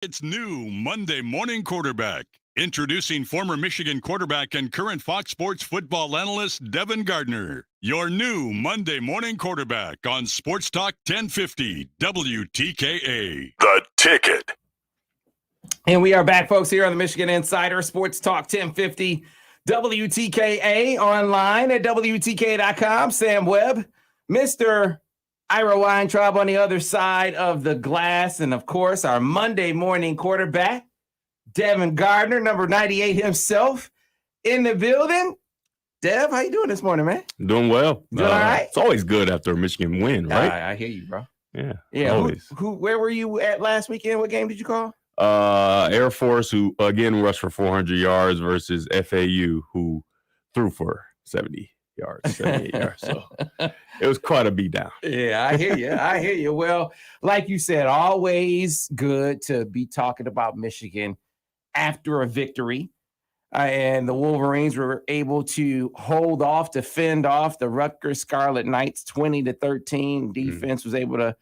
It's new Monday Morning Quarterback. Introducing former Michigan quarterback and current Fox Sports football analyst Devin Gardner. Your new Monday Morning Quarterback on Sports Talk 1050 WTKA. The Ticket. And we are back, folks, here on the Michigan Insider Sports Talk 1050 WTKA, online at WTKA.com. Sam Webb, Mr. Ira Weintraub on the other side of the glass. And, of course, our Monday morning quarterback, Devin Gardner, number 98 himself, in the building. Dev, how you doing this morning, man? Doing well. Doing all right? It's always good after a Michigan win, right? I hear you, bro. Yeah, always. Where were you at last weekend? What game did you call? Air Force, who, again, rushed for 400 yards versus FAU, who threw for 78 yards. So it was quite a beatdown. Yeah, I hear you. Well, like you said, always good to be talking about Michigan after a victory. And the Wolverines were able to fend off the Rutgers Scarlet Knights 20-13. Defense was able to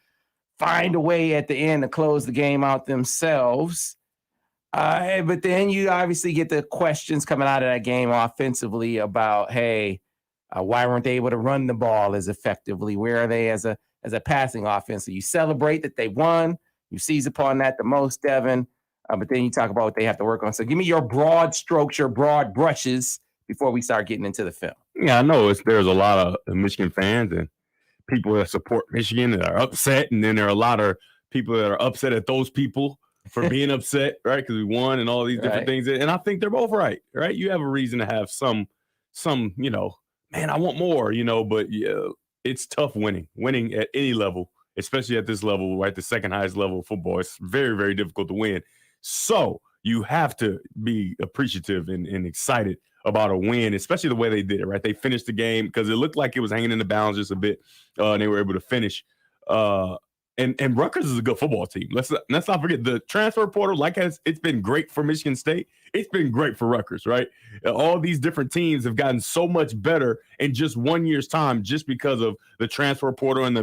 find a way at the end to close the game out themselves. But then you obviously get the questions coming out of that game offensively about, hey, why weren't they able to run the ball as effectively? Where are they as a passing offense? So you celebrate that they won. You seize upon that the most, Devin. But then you talk about what they have to work on. So give me your broad strokes, your broad brushes before we start getting into the film. Yeah, I know there's a lot of Michigan fans and people that support Michigan that are upset. And then there are a lot of people that are upset at those people for being upset, right? Because we won and all these different things. And I think they're both right? You have a reason to have some, man, I want more, but yeah, it's tough winning at any level, especially at this level, right? The second highest level of football. It's very, very difficult to win. So you have to be appreciative and excited about a win, especially the way they did it, right? They finished the game because it looked like it was hanging in the balance just a bit, and they were able to finish. And Rutgers is a good football team. Let's not forget the transfer portal. It's been great for Michigan State. It's been great for Rutgers, right? All these different teams have gotten so much better in just 1 year's time, just because of the transfer portal and the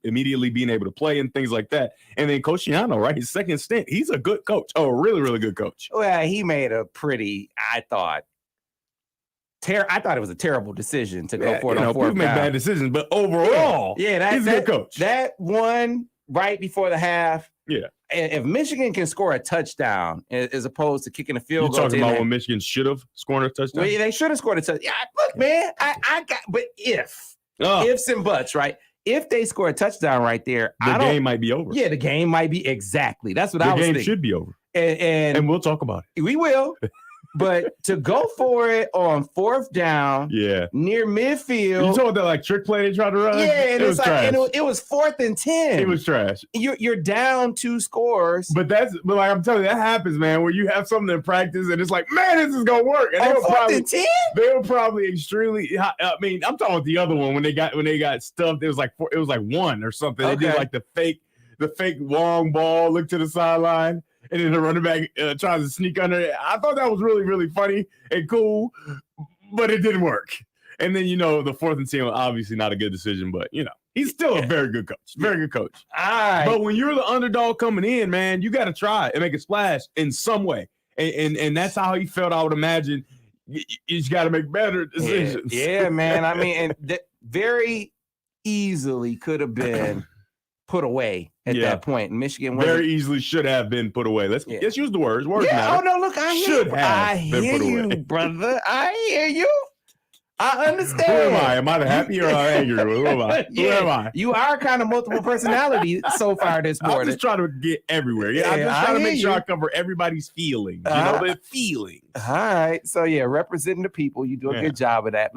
immediately being able to play and things like that. And then Coach Shiano, right? His second stint, he's a good coach. Oh, a really, really good coach. Well, he made a pretty, I thought it was a terrible decision to go for it on fourth down. People make bad decisions, but overall, he's a good coach. That one right before the half. Yeah. If Michigan can score a touchdown as opposed to kicking a field goal. You're talking about when Michigan should have scored a touchdown? Well, they should have scored a touchdown. Yeah, look, man, but ifs and buts, right? If they score a touchdown right there, the game might be over. Yeah, the game might be exactly. That's what I was thinking. The game should be over. And we'll talk about it. We will. But to go for it on fourth down, near midfield. You told that trick play they tried to run? Yeah, and it was 4th and 10. It was trash. You're down 2 scores. But I'm telling you, that happens, man, where you have something in practice and it's like, man, this is gonna work. And on 4th and 10? They were probably extremely. I mean, I'm talking about the other one when they got stuffed. It was like 1 or something. Okay. They did the fake long ball, look to the sideline. And then the running back tries to sneak under it. I thought that was really, really funny and cool, but it didn't work. And then, the 4th and 10 was obviously not a good decision, but, he's still a very good coach. Very good coach. All right. But when you're the underdog coming in, man, you got to try and make a splash in some way. And that's how he felt, I would imagine. You just got to make better decisions. Yeah, man. I mean, and very easily could have been put away at that point. Michigan very easily should have been put away. Let's use the words. Words matter. Oh no, look, I hear you, brother. I hear you. I understand. Who am I? Am I the happy or angry? Who am I? Who am I? You are kind of multiple personality so far this morning. I'm just trying to get everywhere. I'm just trying to make sure I cover everybody's feelings. Their feelings. All right. So representing the people, you do a good job of that.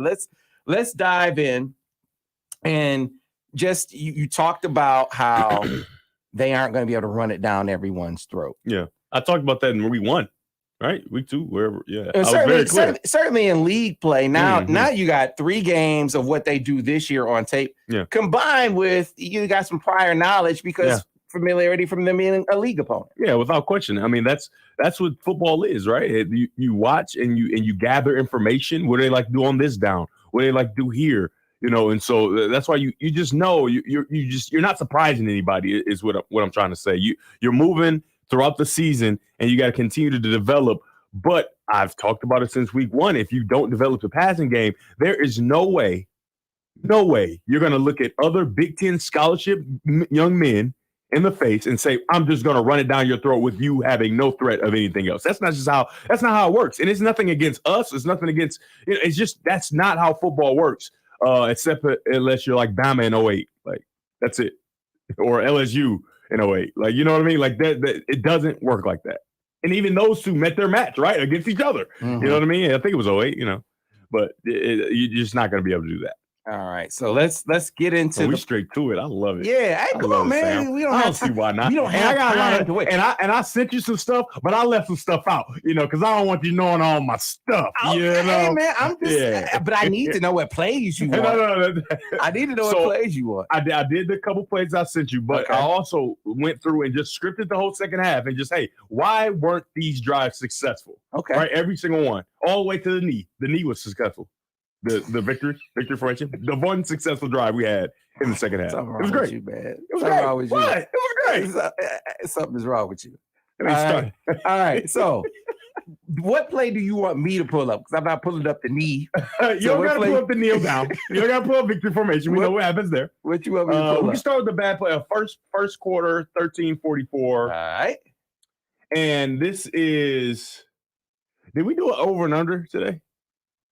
Let's dive in and just you talked about how they aren't going to be able to run it down everyone's throat. Yeah, I talked about that in week 1, right? Week 2, wherever. Yeah, I was very clear. Certainly in league play. Now you got 3 games of what they do this year on tape, combined with you got some prior knowledge because familiarity from them being a league opponent. Yeah, without question. I mean, that's what football is, right? You watch and you gather information. What do they like to do on this down? What do they like to do here? And so that's why you just know you're not surprising anybody is what I'm trying to say. You're moving throughout the season, and you got to continue to develop. But I've talked about it since week 1. If you don't develop the passing game, there is no way you're going to look at other Big Ten scholarship young men in the face and say, I'm just going to run it down your throat with you having no threat of anything else. That's not how it works. And it's nothing against us. It's nothing against, it's just, that's not how football works. Except unless you're like Bama in 08. Like, that's it. Or LSU in 08. Like, you know what I mean? Like that it doesn't work like that. And even those two met their match, right? Against each other. Mm-hmm. You know what I mean? I think it was 08, but you're just not going to be able to do that. All right, so let's get into we straight to it. I love it. Yeah, hey, come on, man. Sam. We I don't see why not. We don't have time to wait. And I sent you some stuff, but I left some stuff out, because I don't want you knowing all my stuff. Hey, man, I'm just. But I need to know what plays you want. No. I need to know what plays you want. I did the couple plays I sent you, but I also went through and just scripted the whole second half and just, hey, why weren't these drives successful? Okay, right, every single one, all the way to the knee. The knee was successful. The victory formation, the one successful drive we had in the second half. It was great. You, man. It was great. Wrong with what? You. It was great. Something's wrong with you. All right. So, what play do you want me to pull up? Because I'm not pulling up the knee. You don't got to pull up the kneel down. You don't got to pull up victory formation. We know what happens there. What you want me to pull up? We can start with the bad play. First quarter, 13:44. All right. And this is. Did we do it over and under today?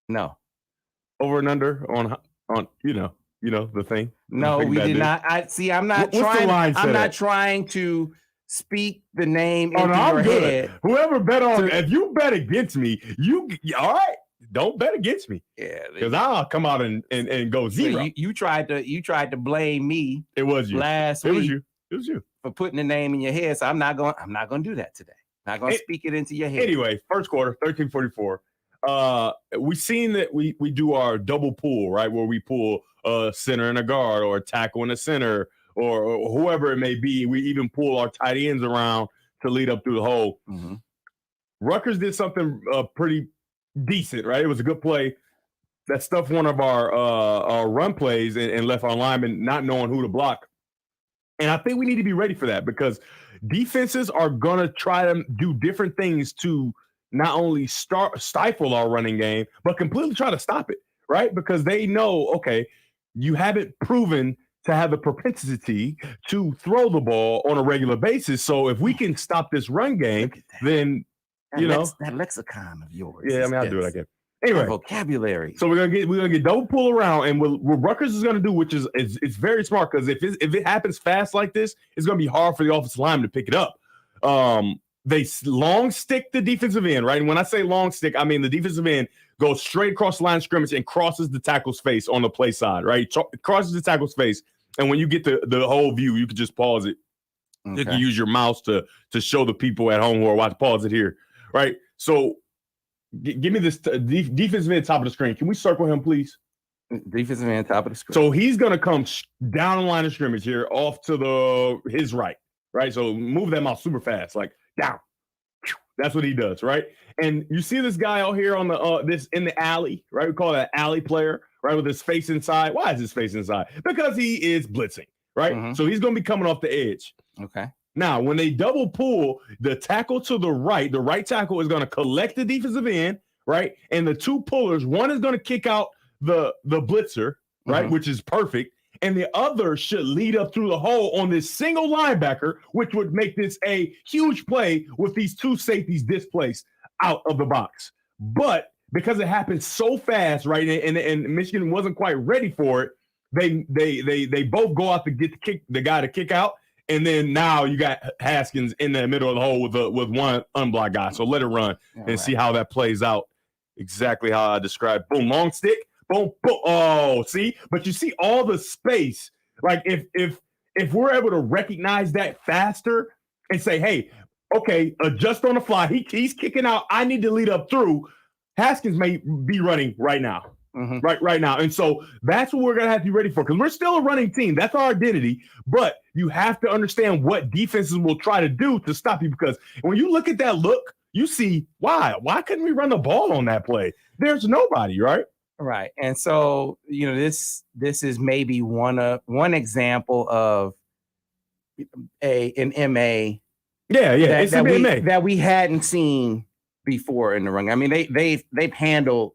No. Over and under on the thing. No, we did not. I'm not trying. I'm not trying to speak the name into your head. Whoever bet on, if you bet against me, you all right? Don't bet against me. Yeah, because I'll come out and go zero. So you tried to blame me. It was you last week. It was you for putting the name in your head. So I'm not going to do that today. Not going to speak it into your head. Anyway, first quarter, 13:44. We've seen that we do our double pull, right? Where we pull a center and a guard or a tackle and a center or whoever it may be. We even pull our tight ends around to lead up through the hole. Mm-hmm. Rutgers did something pretty decent, right? It was a good play that stuffed one of our run plays and left our linemen not knowing who to block. And I think we need to be ready for that because defenses are going to try to do different things to not only stifle our running game, but completely try to stop it, right? Because they know, okay, you haven't proven to have the propensity to throw the ball on a regular basis. So if we can stop this run game, then, that lexicon of yours. Yeah, I mean, I'll do it again. Anyway, vocabulary. So we're gonna get double pull around, and what Rutgers is gonna do, which is it's very smart because if it happens fast like this, it's gonna be hard for the offensive lineman to pick it up. They long stick the defensive end, right? And when I say long stick, I mean the defensive end goes straight across the line of scrimmage and crosses the tackle's face on the play side, right? Crosses the tackle's face, and when you get the whole view, you can just pause it. Okay. You can use your mouse to show the people at home who are watching. Pause it here, right? So. Give me this defensive end top of the screen. Can we circle him, please? Defensive end top of the screen. So he's going to come down the line of scrimmage here off to his right? So move that mouse super fast, like down. That's what he does, right? And you see this guy out here on the in the alley, right? We call that alley player, right? With his face inside. Why is his face inside? Because he is blitzing, right? Mm-hmm. So he's going to be coming off the edge. Okay. Now, when they double pull, the tackle to the right tackle is going to collect the defensive end, right? And the two pullers, one is going to kick out the blitzer, right, mm-hmm. which is perfect. And the other should lead up through the hole on this single linebacker, which would make this a huge play with these two safeties displaced out of the box. But because it happened so fast, right, and Michigan wasn't quite ready for it, they both go out to get the guy to kick out. And then now you got Haskins in the middle of the hole with one unblocked guy. So let it run and see how that plays out. Exactly how I described. Boom, long stick. Boom, boom. Oh, see? But you see all the space. Like if we're able to recognize that faster and say, hey, okay, adjust on the fly. He's kicking out. I need to lead up through. Haskins may be running right now. Mm-hmm. Right now. And so that's what we're going to have to be ready for because we're still a running team. That's our identity. But you have to understand what defenses will try to do to stop you because when you look at that look, you see why couldn't we run the ball on that play? There's nobody, right? Right. And so, this is maybe one example of an MA Yeah. It's that we hadn't seen before in the run. I mean, they've handled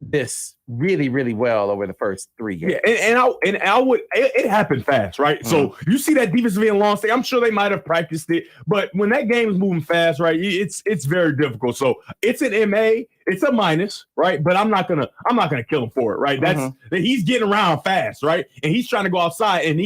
this really, really well over the first 3 games. Yeah, it happened fast, right? Mm-hmm. So you see that defensive end long stay. I'm sure they might have practiced it, but when that game is moving fast, right, it's very difficult. So it's an MA, it's a minus, right? But I'm not gonna kill him for it, right? He's getting around fast, right? And he's trying to go outside, and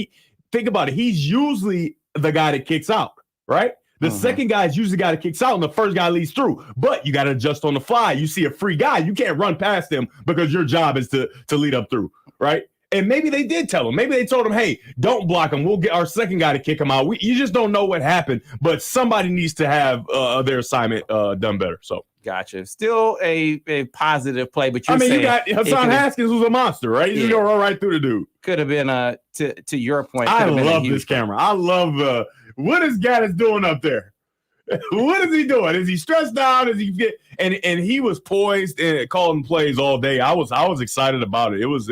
think about it, he's usually the guy that kicks out, right? The second guy is usually the guy that kicks out, and the first guy leads through. But you got to adjust on the fly. You see a free guy, you can't run past him because your job is to lead up through, right? And maybe they did tell him. Maybe they told him, hey, don't block him. We'll get our second guy to kick him out. You just don't know what happened, but somebody needs to have their assignment done better. So gotcha. Still a positive play, but you got Hassan Haskins, who's a monster, right? He's gonna run right through the dude. Could have been to your point. I love this camera. I love what is Gaddis doing up there? What is he doing? Is he stressed out? Is he and he was poised and calling plays all day. I was excited about it. It was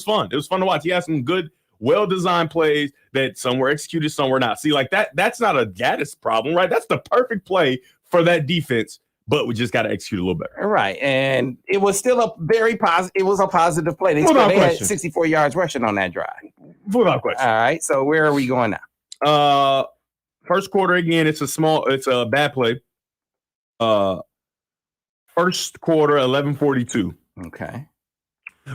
fun. It was fun to watch. He had some good, well-designed plays that some were executed, some were not. See, like that's not a Gaddis problem, right? That's the perfect play for that defense, but we just got to execute a little better. Right. And it was still a very positive. It was a positive play. They had 64 yards rushing on that drive. Without question. All right. So where are we going now? First quarter again. It's a bad play. First quarter, 11:42. Okay.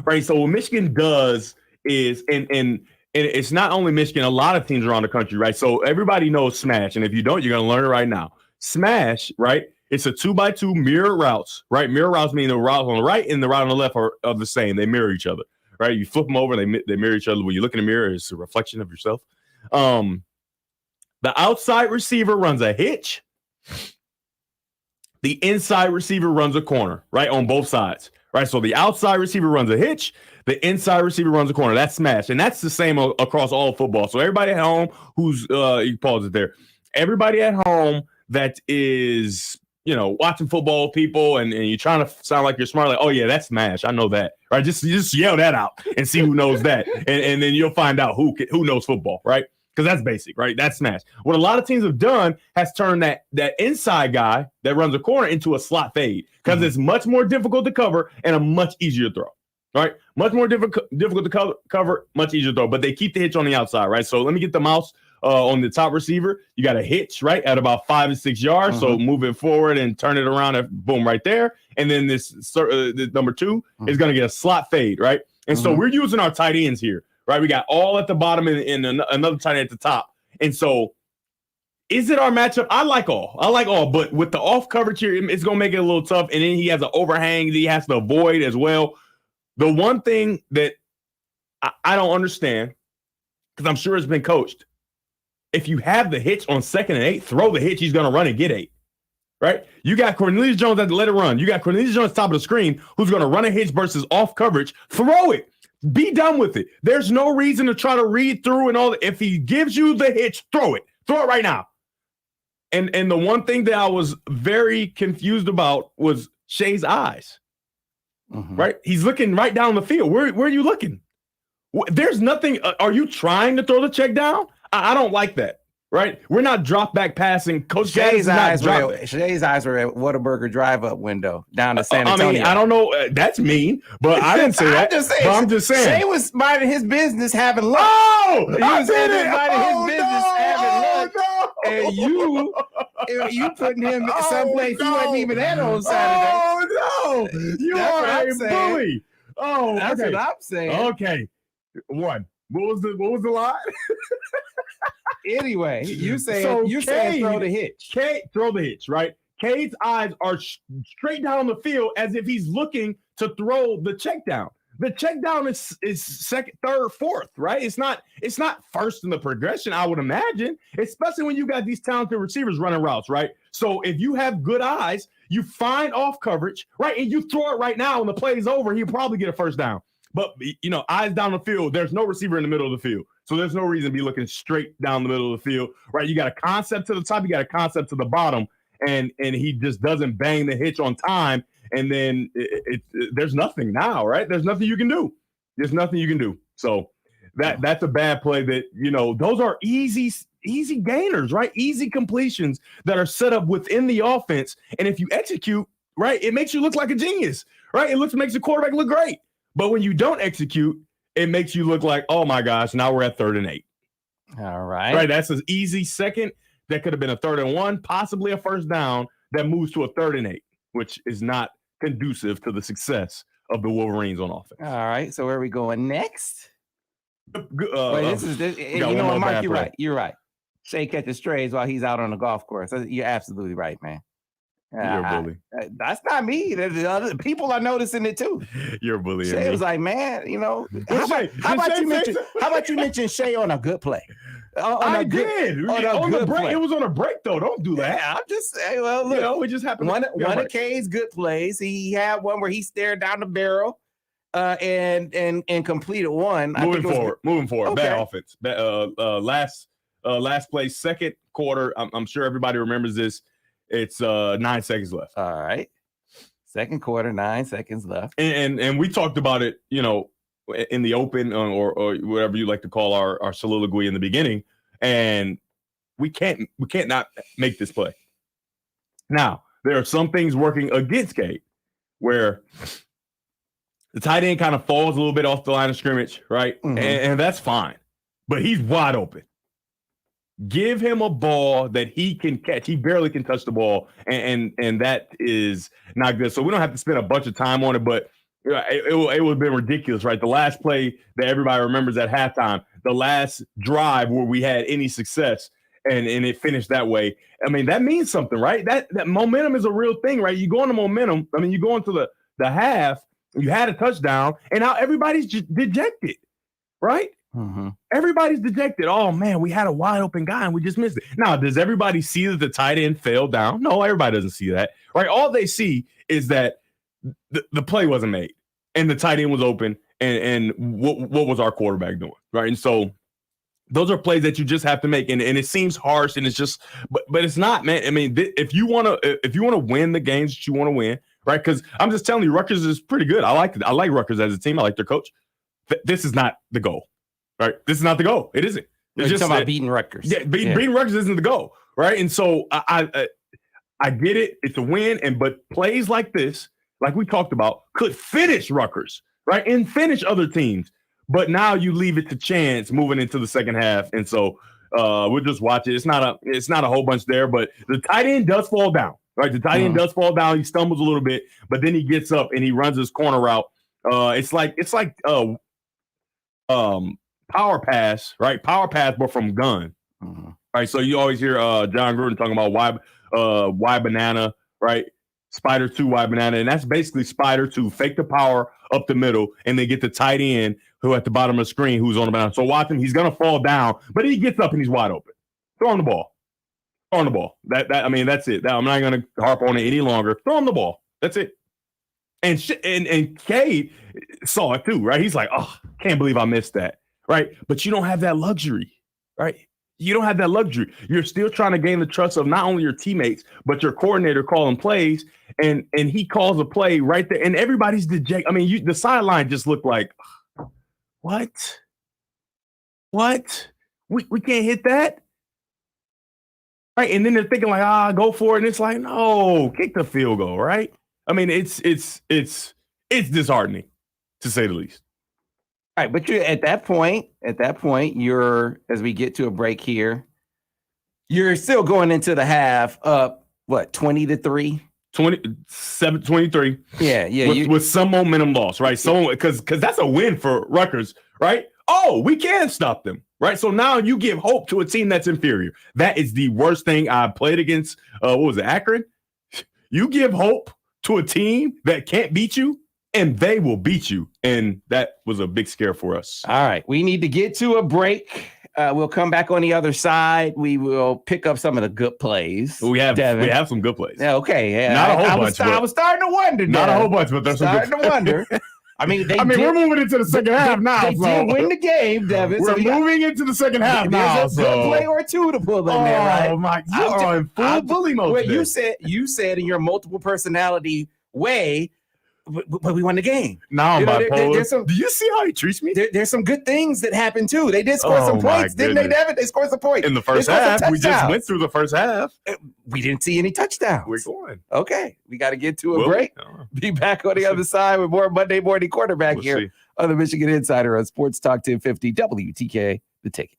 Right. So what Michigan does is, and it's not only Michigan. A lot of teams around the country, right? So everybody knows smash, and if you don't, you're gonna learn it right now. Smash, right? It's a 2x2 mirror routes, right? Mirror routes mean the route on the right and the route on the left are the same. They mirror each other, right? You flip them over, they mirror each other. When you look in the mirror, it's a reflection of yourself. The outside receiver runs a hitch. The inside receiver runs a corner, right? On both sides, right? So the outside receiver runs a hitch. The inside receiver runs a corner. That's smash. And that's the same across all football. So everybody at home who's, you pause it there. Everybody at home that is, watching football with people and you're trying to sound like you're smart, like, oh yeah, that's smash. I know that, right? Just yell that out and see who knows that. And then you'll find out who knows football, right? Because that's basic, right? That's smash. What a lot of teams have done has turned that inside guy that runs a corner into a slot fade because it's much more difficult to cover and a much easier throw, right? Much more difficult to cover, much easier throw. But they keep the hitch on the outside, right? So let me get the mouse on the top receiver. You got a hitch, right, at about 5 to 6 yards. So move it forward and turn it around and boom, right there. And then this number 2 is going to get a slot fade, right? And so we're using our tight ends here. Right, we got all at the bottom and another tight end at the top. And so, is it our matchup? I like all, but with the off coverage here, it's gonna make it a little tough. And then he has an overhang that he has to avoid as well. The one thing that I don't understand, because I'm sure it's been coached. If you have the hitch on 2nd and 8, throw the hitch. He's gonna run and get 8. Right? You got Cornelius Jones at the let it run. You got Cornelius Jones top of the screen, who's gonna run a hitch versus off coverage. Throw it. Be done with it. There's no reason to try to read through and all that. If he gives you the hitch, throw it. Throw it right now. And the one thing that I was very confused about was Shay's eyes. Right? He's looking right down the field. Where are you looking? There's nothing. Are you trying to throw the check down? I don't like that. Right? We're not drop back passing. Coach Shay's eyes were at Whataburger drive-up window down to San Antonio. I mean, I don't know. That's mean, but I didn't say that. I'm just saying. Shay was minding his business having lunch. Oh, he was minding his business having lunch. And you putting him someplace he wasn't even at on Saturday. Oh, no. You are a bully. Oh, that's what I'm saying. Okay. One. What was the line? Anyway, you saying throw the hitch. Throw the hitch, right? Cade's eyes are straight down the field as if he's looking to throw the check down. The check down is second, third, fourth, right? It's not first in the progression, I would imagine, especially when you got these talented receivers running routes, right? So if you have good eyes, you find off coverage, right? And you throw it right now when the play is over, he'll probably get a first down. But, eyes down the field, there's no receiver in the middle of the field. So there's no reason to be looking straight down the middle of the field, right? You got a concept to the top, you got a concept to the bottom, and he just doesn't bang the hitch on time. And then there's nothing now, right? There's nothing you can do. So That's a bad play that, those are easy gainers, right? Easy completions that are set up within the offense. And if you execute, right, it makes you look like a genius, right? It makes the quarterback look great. But when you don't execute, it makes you look like, oh my gosh, now we're at 3rd and 8. All right. Right. That's an easy second. That could have been a 3rd and 1, possibly a first down that moves to a 3rd and 8, which is not conducive to the success of the Wolverines on offense. All right. So where are we going next? Wait, you know what, Mark? You're right. You're right. Shea catches strays while he's out on the golf course. You're absolutely right, man. You're a bully. That's not me. The other people are noticing it too. You're a bully. Shay was like, man, how about you mention Shay on a good play? I did. On the break. It was on a break, though. Don't do that. Yeah, I'm just saying. Well, look, it just happened. One of K's good plays. He had one where he stared down the barrel, and completed one. Moving forward. Okay. Bad offense. Last play, second quarter. I'm sure everybody remembers this. It's 9 seconds left. All right. Second quarter, 9 seconds left. And we talked about it, in the open or whatever you like to call our soliloquy in the beginning. And we can't not make this play. Now, there are some things working against Cade where the tight end kind of falls a little bit off the line of scrimmage, right? Mm-hmm. And that's fine. But he's wide open. Give him a ball that he can catch. He barely can touch the ball, and that is not good. So we don't have to spend a bunch of time on it, but it would have been ridiculous, right? The last play that everybody remembers at halftime, the last drive where we had any success, and it finished that way. I mean, that means something, right? That momentum is a real thing, right? You go into momentum. I mean, you go into the half, you had a touchdown, and now everybody's just dejected, right? Mm-hmm. Everybody's dejected. Oh man, we had a wide open guy and we just missed it. Now, does everybody see that the tight end fell down? No, everybody doesn't see that, right? All they see is that the play wasn't made and the tight end was open. And what was our quarterback doing, right? And so those are plays that you just have to make. And it seems harsh, and it's just, but it's not, man. I mean, if you want to win the games that you want to win, right? Because I'm just telling you, Rutgers is pretty good. I like Rutgers as a team. I like their coach. This is not the goal. Right, this is not the goal. It isn't. It's just about beating Rutgers. Yeah, beating Rutgers isn't the goal, right? And so I get it. It's a win, but plays like this, like we talked about, could finish Rutgers, right, and finish other teams. But now you leave it to chance moving into the second half, and so we'll just watch it. It's not a whole bunch there, but the tight end does fall down, right? The tight end does fall down. He stumbles a little bit, but then he gets up and he runs his corner route. It's like power pass, right? Power pass, but from gun. Mm-hmm. Right. So you always hear John Gruden talking about why banana, right? Spider 2, why banana. And that's basically Spider 2, fake the power up the middle, and then get the tight end who at the bottom of the screen who's on the banana. So watch him, he's gonna fall down, but he gets up and he's wide open. Throw him the ball. Throw him the ball. I mean, that's it. I'm not gonna harp on it any longer. Throw him the ball. That's it. And Cade saw it too, right? He's like, oh, can't believe I missed that. Right. But you don't have that luxury, right? You don't have that luxury. You're still trying to gain the trust of not only your teammates, but your coordinator calling plays. And he calls a play right there. And everybody's dejected. I mean, the sideline just looked like, what? We can't hit that. Right. And then they're thinking like, go for it. And it's like, no, kick the field goal. Right. I mean, it's disheartening, to say the least. All right, but you're at that point, you're, as we get to a break here, you're still going into the half up, 20-3? 23. Yeah. With some momentum loss, right? So because that's a win for Rutgers, right? Oh, we can stop them, right? So now you give hope to a team that's inferior. That is the worst thing I played against. What was it, Akron? You give hope to a team that can't beat you, and they will beat you. And that was a big scare for us. All right. We need to get to a break. We'll come back on the other side. We will pick up some of the good plays. We have some good plays. Yeah, okay. Yeah. Not a whole bunch. I was starting to wonder. Not a whole bunch, but there's some good starting to wonder. I mean, we're moving into the second half now. They did win the game, Devin. We're moving into the second half now. There's a good play or two to pull in there, right? Oh, my God. You're in full bully mode. You said in your multiple personality way, but we won the game. Now I'm bipolar. Do you see how he treats me? There's some good things that happened too. They did score some points, didn't they, Devin? They scored some points in the first half. We just went through the first half. We didn't see any touchdowns. We're going. Okay, we got to get to a break. Be back on the other side with more Monday Morning Quarterback here on the Michigan Insider on Sports Talk 1050 WTK, The Ticket.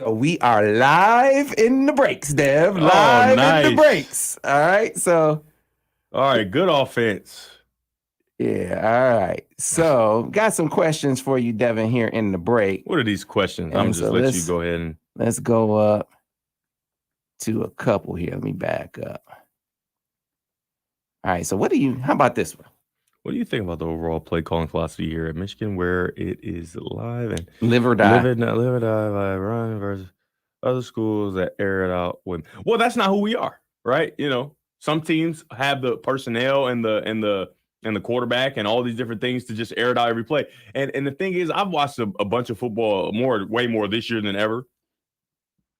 So we are live in the breaks, Dev. Live in the breaks. All right. So. All right. Good offense. Yeah. All right. So got some questions for you, Devin, here in the break. What are these questions? I'm just let you go ahead and. Let's go up to a couple here. Let me back up. All right. So how about this one? What do you think about the overall play calling philosophy here at Michigan, where it is live and live or die? Live or die by run versus other schools that air it out with. Well, that's not who we are, right? You know, some teams have the personnel and the quarterback and all these different things to just air it out every play. And the thing is, I've watched a bunch of football way more this year than ever.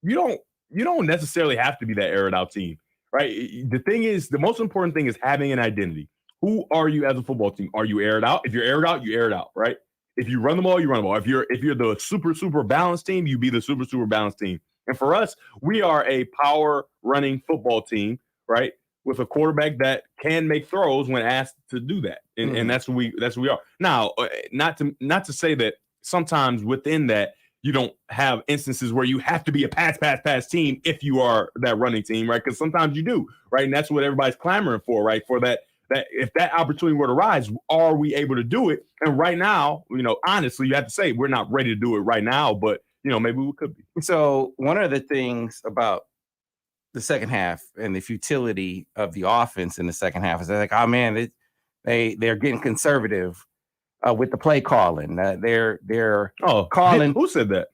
You don't necessarily have to be that air it out team, right? The thing is, the most important thing is having an identity. Who are you as a football team? Are you aired out? If you're aired out, you air it out, right? If you run the ball, you run the ball. If you're the super balanced team, you be the super balanced team. And for us, we are a power running football team, right? With a quarterback that can make throws when asked to do that, and that's who we are. Now, not to say that sometimes within that you don't have instances where you have to be a pass team if you are that running team, right? Because sometimes you do, right? And that's what everybody's clamoring for, right? For that if that opportunity were to rise, are we able to do it? And right now, honestly, you have to say we're not ready to do it right now, but maybe we could be. So one of the things about the second half and the futility of the offense in the second half is they're like, oh man, they're getting conservative with the play calling. They're calling. Who said that?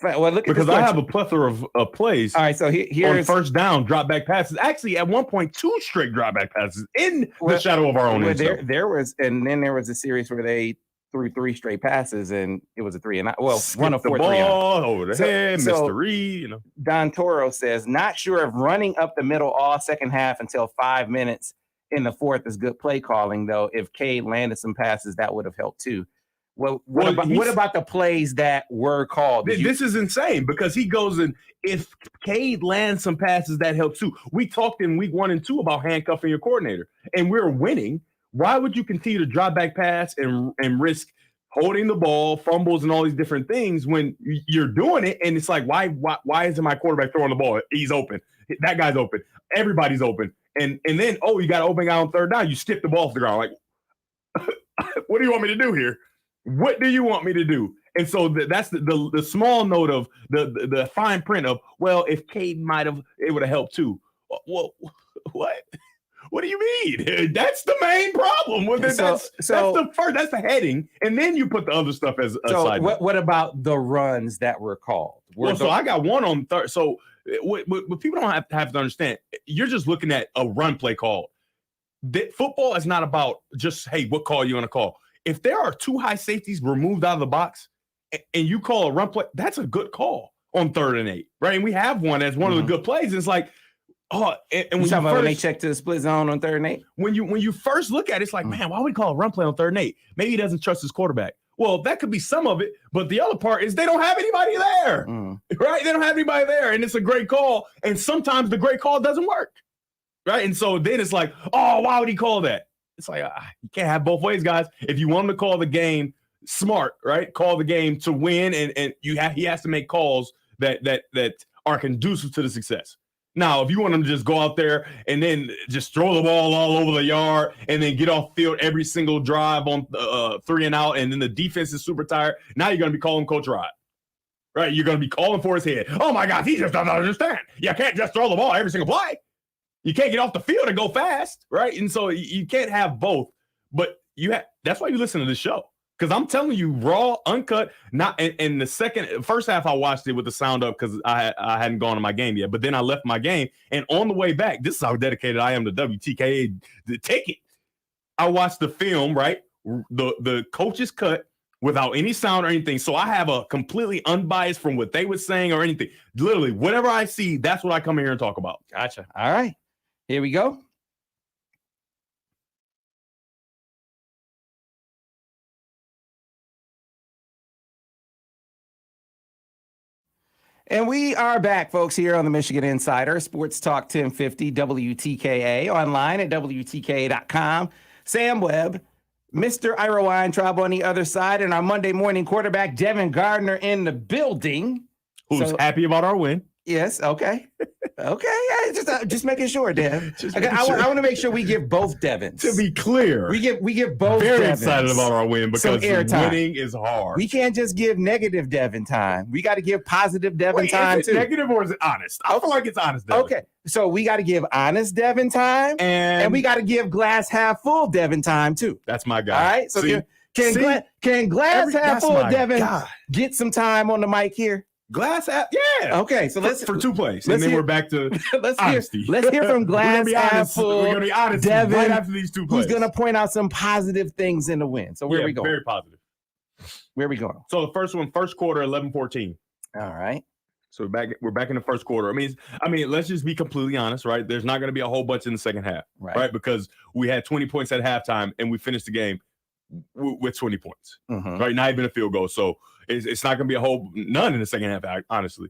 Well, look at because I have a plethora of plays. All right, so here's on first down drop back passes. Actually, at one point, 2 straight drop back passes in the shadow of our own. There was a series where they threw 3 straight passes and it was a 3-and-out. Well, one of 4 ball over the head, missed the read. Don Toro says, not sure if running up the middle all second half until 5 minutes in the fourth is good play calling, though. If Cade landed some passes, that would have helped too. Well, what about the plays that were called? This is insane because he goes and if Cade lands some passes, that helps too. We talked in week 1 and 2 about handcuffing your coordinator, and we're winning. Why would you continue to drop back pass and risk holding the ball, fumbles, and all these different things when you're doing it? And it's like, why isn't my quarterback throwing the ball? He's open. That guy's open. Everybody's open. And then, you got an open guy on third down. You skip the ball off the ground. Like, what do you want me to do here? What do you want me to do? And so that's the small note of the fine print of, well, if Cade it would have helped too. Well, what? What do you mean? That's the main problem with it. That's the heading, and then you put the other stuff as a side. What about the runs that were called? So I got one on third. So what people don't have to understand, you're just looking at a run play call. Football is not about just, hey, what call you want to call? If there are 2 high safeties removed out of the box and you call a run play, that's a good call on 3rd and 8, right? And we have one as one of the good plays. And it's like, when they check to the split zone on 3rd and 8? When you first look at it, it's like, man, why would he call a run play on 3rd and 8? Maybe he doesn't trust his quarterback. Well, that could be some of it, but the other part is they don't have anybody there, right? They don't have anybody there, and it's a great call. And sometimes the great call doesn't work, right? And so then it's like, why would he call that? It's like, you can't have both ways, guys. If you want him to call the game smart, right? Call the game to win, and he has to make calls that are conducive to the success. Now, if you want him to just go out there and then just throw the ball all over the yard and then get off field every single drive on 3 and out, and then the defense is super tired, now you're going to be calling Coach Rod, right? You're going to be calling for his head. Oh, my God, he just doesn't understand. You can't just throw the ball every single play. You can't get off the field and go fast, right? And so you can't have both, but that's why you listen to this show. Because I'm telling you, raw, uncut, not in the first half, I watched it with the sound up because I hadn't gone to my game yet. But then I left my game, and on the way back, this is how dedicated I am to WTKA, the ticket. I watched the film, right? The coach's cut without any sound or anything. So I have a completely unbiased from what they were saying or anything. Literally, whatever I see, that's what I come here and talk about. Gotcha. All right. Here we go. And we are back, folks, here on the Michigan Insider, Sports Talk 1050 WTKA, online at WTKA.com. Sam Webb, Mr. Ira Weintraub on the other side, and our Monday morning quarterback, Devin Gardner, in the building. Who's happy about our win. Yes, okay. Okay, just making sure, Dev. I want to make sure we give both Devins. To be clear, we give both. Very Devins excited about our win because winning is hard. We can't just give negative Devin time. We got to give positive Devin time is it too. Negative or is it honest? I feel like it's honest. Devin. Okay, so we got to give honest Devin time, and we got to give glass half full Devin time too. That's my guy. All right, so can glass half full Devin get some time on the mic here? Glass half, yeah. Okay, so let's for two plays, and then we're back to honesty. Let's hear from glass half full. We're gonna be honest. Devin, right after these two plays, who's gonna point out some positive things in the win. So where are we going? Very positive. Where are we going? So the first quarter, 11-14. All right. So we're back in the first quarter. I mean, let's just be completely honest, right? There's not going to be a whole bunch in the second half, right? Because we had 20 points at halftime, and we finished the game with 20 points, right? Not even a field goal. So it's not going to be none in the second half, honestly.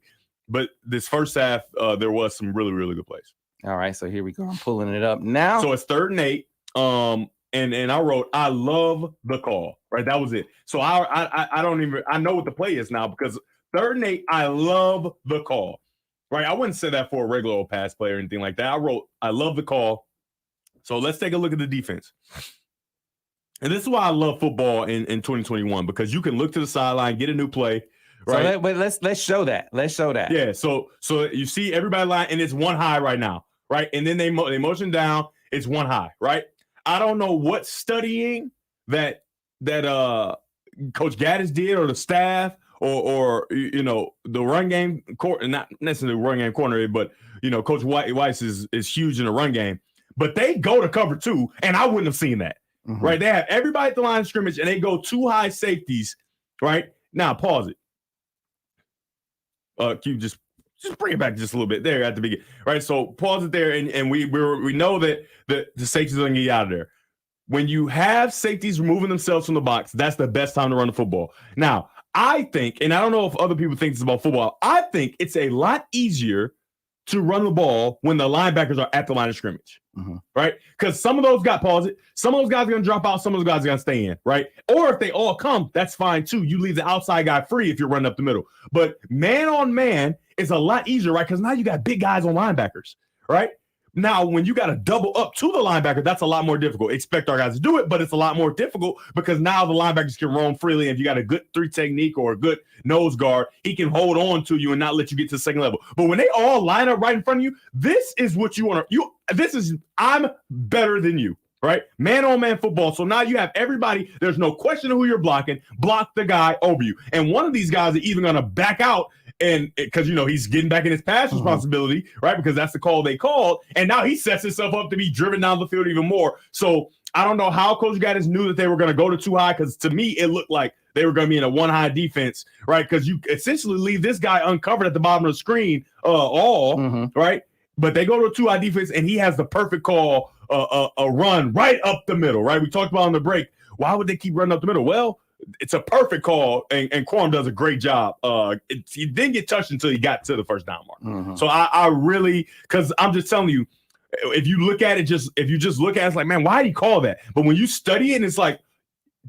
But this first half, there was some really, really good plays. All right, so here we go. I'm pulling it up now. So it's 3rd and 8. And I wrote, I love the call, right? That was it. So I know what the play is now because 3rd and 8, I love the call, right? I wouldn't say that for a regular old pass play or anything like that. I wrote, I love the call. So let's take a look at the defense. And this is why I love football in 2021 because you can look to the sideline, get a new play, right? So let's show that. Let's show that. Yeah. So you see everybody line, and it's one high right now, right? And then they motion down. It's one high, right? I don't know what studying that Coach Gaddis did or the staff or the run game not necessarily run game corner, but Coach Weiss is huge in the run game. But they go to cover 2, and I wouldn't have seen that. Right, they have everybody at the line of scrimmage, and they go 2 high safeties. Right now, pause it. Can you just bring it back just a little bit there at the beginning? Right, so pause it there, and we know that the safeties are gonna get out of there. When you have safeties removing themselves from the box, that's the best time to run the football. Now, I think, and I don't know if other people think this about football, I think it's a lot easier to run the ball when the linebackers are at the line of scrimmage, right? Because some of those guys, pause it, some of those guys are going to drop out, some of those guys are going to stay in, right? Or if they all come, that's fine too. You leave the outside guy free if you're running up the middle. But man on man is a lot easier, right? Because now you got big guys on linebackers, right? Now, when you got to double up to the linebacker, that's a lot more difficult. Expect our guys to do it, but it's a lot more difficult because now the linebackers can roam freely. If you got a good 3 technique or a good nose guard, he can hold on to you and not let you get to the second level. But when they all line up right in front of you, this is what you want to. I'm better than you, right? Man on man football. So now you have everybody. There's no question of who you're blocking. Block the guy over you. And one of these guys are even going to back out. And because, he's getting back in his pass responsibility, right? Because that's the call they called. And now he sets himself up to be driven down the field even more. So I don't know how Coach Gaddis knew that they were going to go to 2 high because to me, it looked like they were going to be in a 1 high defense, right? Because you essentially leave this guy uncovered at the bottom of the screen right? But they go to a 2 high defense and he has the perfect call, a run right up the middle, right? We talked about on the break. Why would they keep running up the middle? Well, it's a perfect call, and Quorum does a great job. He didn't get touched until he got to the first down mark. So I really, because I'm just telling you, if you look at it, if you just look at it, it's like, man, why did he call that? But when you study it, it's like,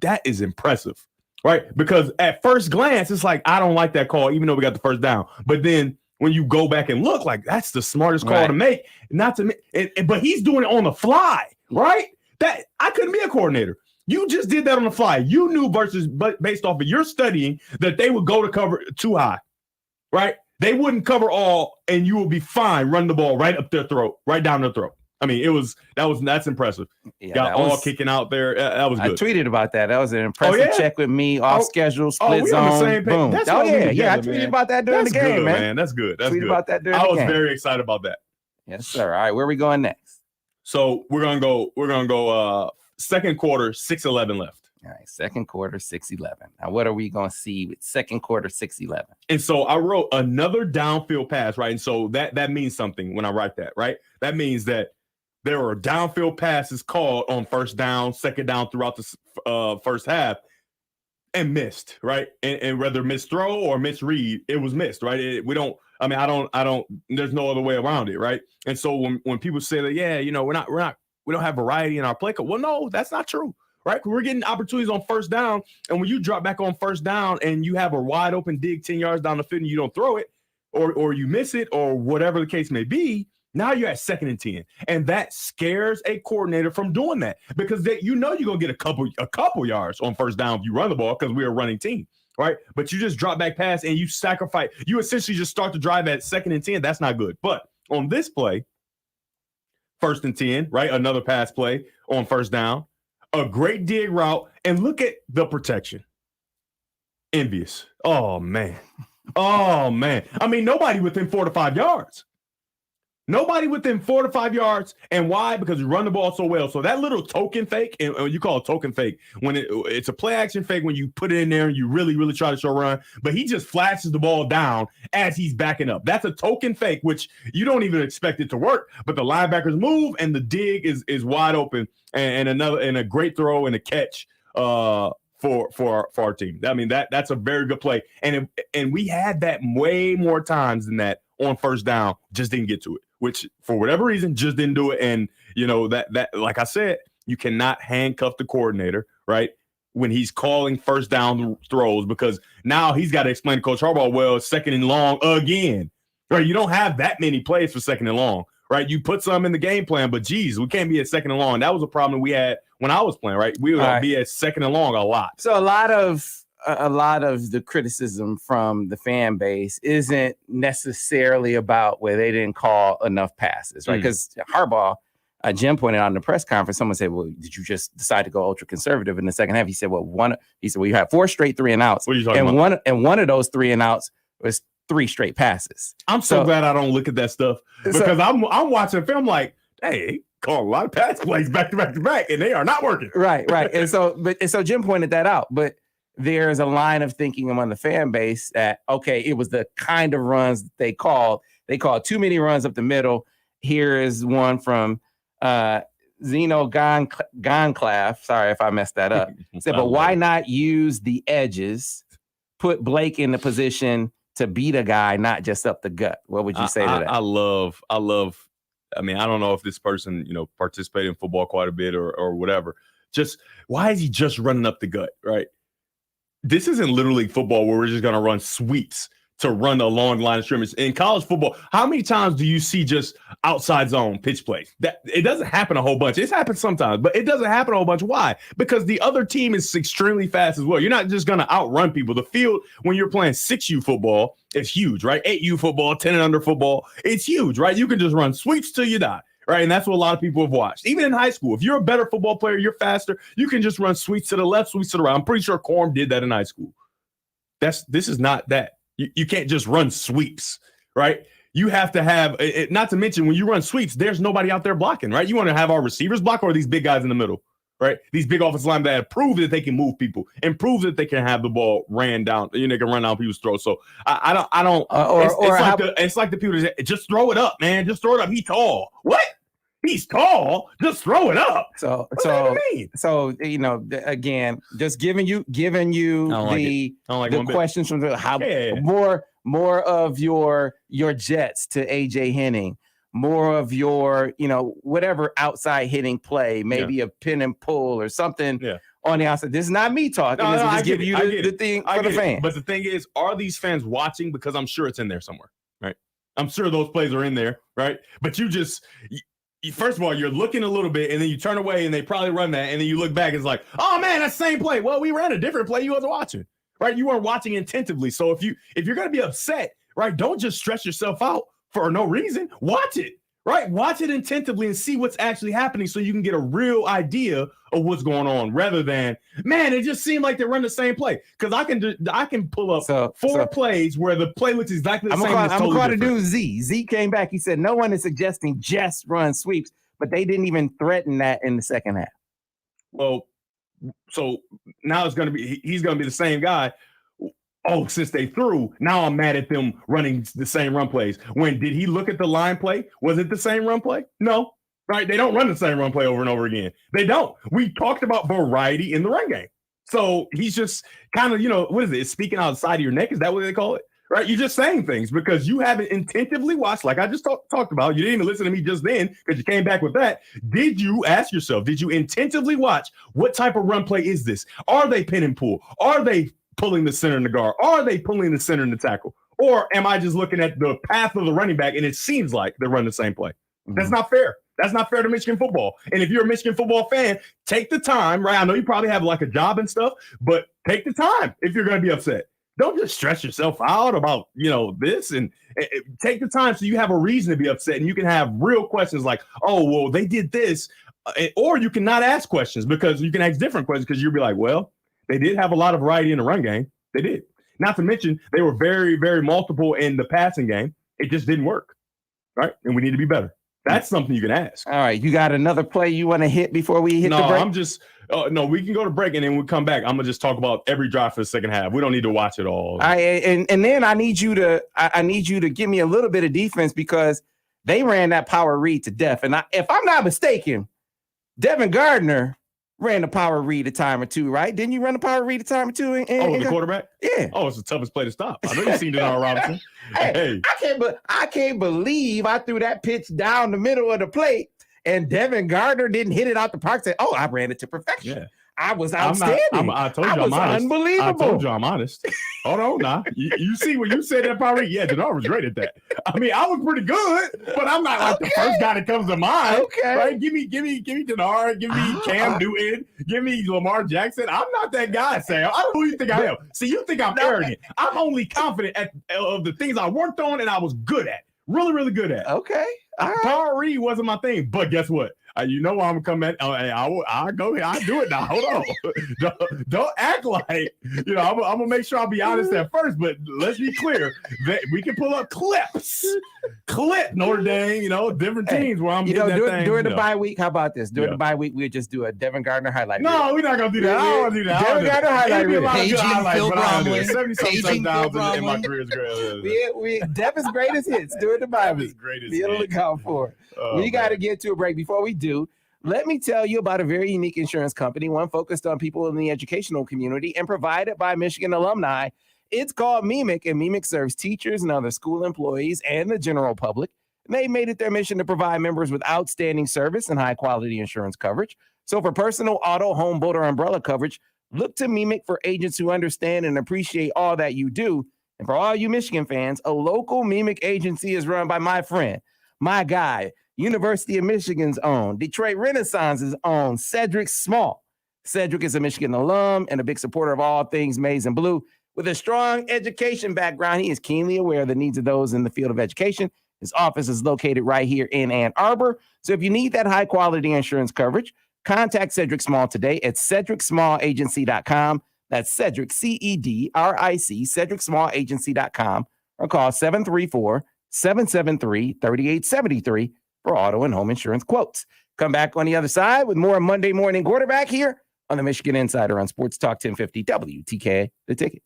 that is impressive, right? Because at first glance, it's like, I don't like that call, even though we got the first down. But then when you go back and look, like, that's the smartest call to make, but he's doing it on the fly, right? That I couldn't be a coordinator. You just did that on the fly. You knew based off of your studying that they would go to cover 2 high, right? They wouldn't cover all, and you will be fine running the ball right up their throat, right down their throat. I mean, that's impressive. Yeah, got all kicking out there. That was good. I tweeted about that. That was an impressive check with me, off schedule, split zone, boom. I tweeted about that during the game, man. That's good. That's good. About that during the game. I was very excited about that. Yes, sir. All right, where are we going next? So we're gonna go. Second quarter, 6:11 left. All right, second quarter, 6:11. Now, what are we going to see with second quarter, 6:11? And so I wrote another downfield pass, right? And so that means something when I write that, right? That means that there were downfield passes called on first down, second down throughout the first half and missed, right? And whether misthrow or misread, it was missed, right? There's no other way around it, right? And so when people say that, yeah, we don't have variety in our play code. Well, no, that's not true, right? We're getting opportunities on first down. And when you drop back on first down and you have a wide open dig 10 yards down the field and you don't throw it or you miss it or whatever the case may be, now you're at 2nd and 10. And that scares a coordinator from doing that because you're going to get a couple yards on first down if you run the ball because we're a running team, right? But you just drop back pass and you sacrifice. You essentially just start to drive at 2nd and 10. That's not good. But on this play, 1st and 10, right? Another pass play on first down, a great dig route. And look at the protection. Envious. Oh, man. I mean, nobody within 4 to 5 yards. Nobody within 4 to 5 yards. And why? Because we run the ball so well. So that little token fake, and you call it token fake, when it's a play action fake when you put it in there and you really, really try to show run, but he just flashes the ball down as he's backing up. That's a token fake, which you don't even expect it to work. But the linebackers move and the dig is wide open and a great throw and a catch for our team. I mean, that's a very good play. And we had that way more times than that on first down, just didn't get to it, which for whatever reason just didn't do it. And that like I said, you cannot handcuff the coordinator, right, when he's calling first down throws, because now he's got to explain to Coach Harbaugh, well, 2nd and long again, right? You don't have that many plays for 2nd and long, right? You put some in the game plan, but geez, we can't be at 2nd and long. That was a problem we had when I was playing, right? We would be at 2nd and long a lot. So a lot of the criticism from the fan base isn't necessarily about where they didn't call enough passes, right? Because Harbaugh, Jim pointed out in the press conference, someone said, well, did you just decide to go ultra conservative in the second half? He said, well, you had 4 straight 3 and outs. What are you talking about? One of those 3 and outs was 3 straight passes. I'm so glad I don't look at that stuff because I'm watching film like, hey, call a lot of pass plays back to back to back, and they are not working. Right. And so Jim pointed that out, but there's a line of thinking among the fan base that, okay, it was the kind of runs they called. They called too many runs up the middle. Here is one from Zeno Gonclaff. Sorry if I messed that up. Said, but why not use the edges, put Blake in the position to beat a guy, not just up the gut? What would you say to that? I love. I mean, I don't know if this person, participated in football quite a bit or whatever. Just why is he just running up the gut, right? This isn't Little League football where we're just going to run sweeps to run a long line of scrimmage. In college football, how many times do you see just outside zone pitch plays? That it doesn't happen a whole bunch. It's happened sometimes, but it doesn't happen a whole bunch. Why? Because the other team is extremely fast as well. You're not just going to outrun people. The field, when you're playing 6U football, is huge, right? 8U football, 10 and under football, it's huge, right? You can just run sweeps till you die. Right. And that's what a lot of people have watched. Even in high school, if you're a better football player, you're faster, you can just run sweeps to the left, sweeps to the right. I'm pretty sure Corm did that in high school. This is not that. You can't just run sweeps, right? You have to have it, not to mention when you run sweeps, there's nobody out there blocking, right? You want to have our receivers block or these big guys in the middle, right? These big offensive linemen that have proved that they can move people and prove that they can have the ball ran down. They can run down people's throats. So I don't. It's like the people that say, just throw it up, man. Just throw it up. He's tall. What? He's tall. Just throw it up. So again, just giving you the questions from more of your jets to AJ Henning, more of your whatever outside hitting play, maybe a pin and pull or something on the outside. This is not me talking. This is just giving you the thing for the fans. But the thing is, are these fans watching? Because I'm sure it's in there somewhere, right? I'm sure those plays are in there, right? But first of all, you're looking a little bit, and then you turn away, and they probably run that, and then you look back, it's like, oh man, that's the same play. Well, we ran a different play. You wasn't watching, right? You weren't watching attentively. So if you're gonna be upset, right, don't just stress yourself out for no reason. Watch it, right? Watch it attentively and see what's actually happening, so you can get a real idea of what's going on, rather than, man, it just seemed like they run the same play. Because I can pull up four plays where the play looks exactly the same. I'm going to do Z. Z came back. He said no one is suggesting just run sweeps, but they didn't even threaten that in the second half. Well, so now he's going to be the same guy. Oh, since they threw, now I'm mad at them running the same run plays. When did he look at the line play? Was it the same run play? No. right? They don't run the same run play over and over again. They don't. We talked about variety in the run game. So he's just kind of, what is it? It's speaking outside of your neck. Is that what they call it? Right? You're just saying things because you haven't intentively watched, like I just talked about. You didn't even listen to me just then because you came back with that. Did you ask yourself, did you intentively watch what type of run play is this? Are they pin and pull? Are they pulling the center and the guard? Are they pulling the center and the tackle? Or am I just looking at the path of the running back and it seems like they're running the same play? Mm-hmm. That's not fair. That's not fair to Michigan football. And if you're a Michigan football fan, take the time, right? I know you probably have like a job and stuff, but take the time if you're going to be upset. Don't just stress yourself out about, this and take the time so you have a reason to be upset and you can have real questions like, oh, well, they did this. Or you can not ask questions because you can ask different questions because you'll be like, well, they did have a lot of variety in the run game. They did. Not to mention they were very, very multiple in the passing game. It just didn't work, right? And we need to be better. That's something you can ask. All right. You got another play you want to hit before we hit the break? No, we can go to break and then we come back. I'm going to just talk about every drive for the second half. We don't need to watch it all. All right. And then I need you to give me a little bit of defense because they ran that power read to death. And if I'm not mistaken, Devin Gardner ran the power read a time or two, right? Didn't you run the power read a time or two? The quarterback? Yeah. Oh, it's the toughest play to stop. I know you've seen Denard Robinson. Hey. I can't believe I threw that pitch down the middle of the plate and Devin Gardner didn't hit it out the park. Said, I ran it to perfection. Yeah. I was outstanding. I told you I'm honest. Unbelievable. I told you I'm honest. Hold on now. You see when you said that power read? Yeah, Denard was great at that. I mean, I was pretty good, but I'm not like the first guy that comes to mind. Okay. Right? Give me Denard. Give me Cam Newton. Give me Lamar Jackson. I'm not that guy, Sam. I don't know who you think I am. See, you think I'm arrogant. I'm only confident of the things I worked on and I was good at. Really, really good at. Okay. All right. Power read wasn't my thing, but guess what? You know why I'm coming. I'll go here. I'll do it now. Hold on. don't act like I'm gonna make sure I'll be honest at first. But let's be clear that we can pull up clips. Notre Dame. Different teams where I'm getting that thing. During the bye week. How about this? During the bye week, we'll just do a Devin Gardner highlight. No, we're not gonna do that. I don't want to do that. Devin Gardner highlight. Paging Phil Bromley. 70-something touchdowns in my career is great. Devin's greatest hits during the bye week. Be on the lookout for it. We got to get to a break. Before we do, let me tell you about a very unique insurance company, one focused on people in the educational community and provided by Michigan alumni. It's called MEMIC, and MEMIC serves teachers and other school employees and the general public. And they made it their mission to provide members with outstanding service and high-quality insurance coverage. So for personal, auto, home, boat, or umbrella coverage, look to MEMIC for agents who understand and appreciate all that you do. And for all you Michigan fans, a local MEMIC agency is run by my friend, my guy, University of Michigan's own, Detroit Renaissance's own, Cedric Small. Cedric is a Michigan alum and a big supporter of all things maize and blue. With a strong education background, he is keenly aware of the needs of those in the field of education. His office is located right here in Ann Arbor. So if you need that high-quality insurance coverage, contact Cedric Small today at CedricSmallAgency.com. That's Cedric, CEDRIC, CedricSmallAgency.com, or call 734-773-3873 for auto and home insurance quotes. Come back on the other side with more Monday Morning Quarterback here on the Michigan Insider on Sports Talk 1050 WTK, The Ticket.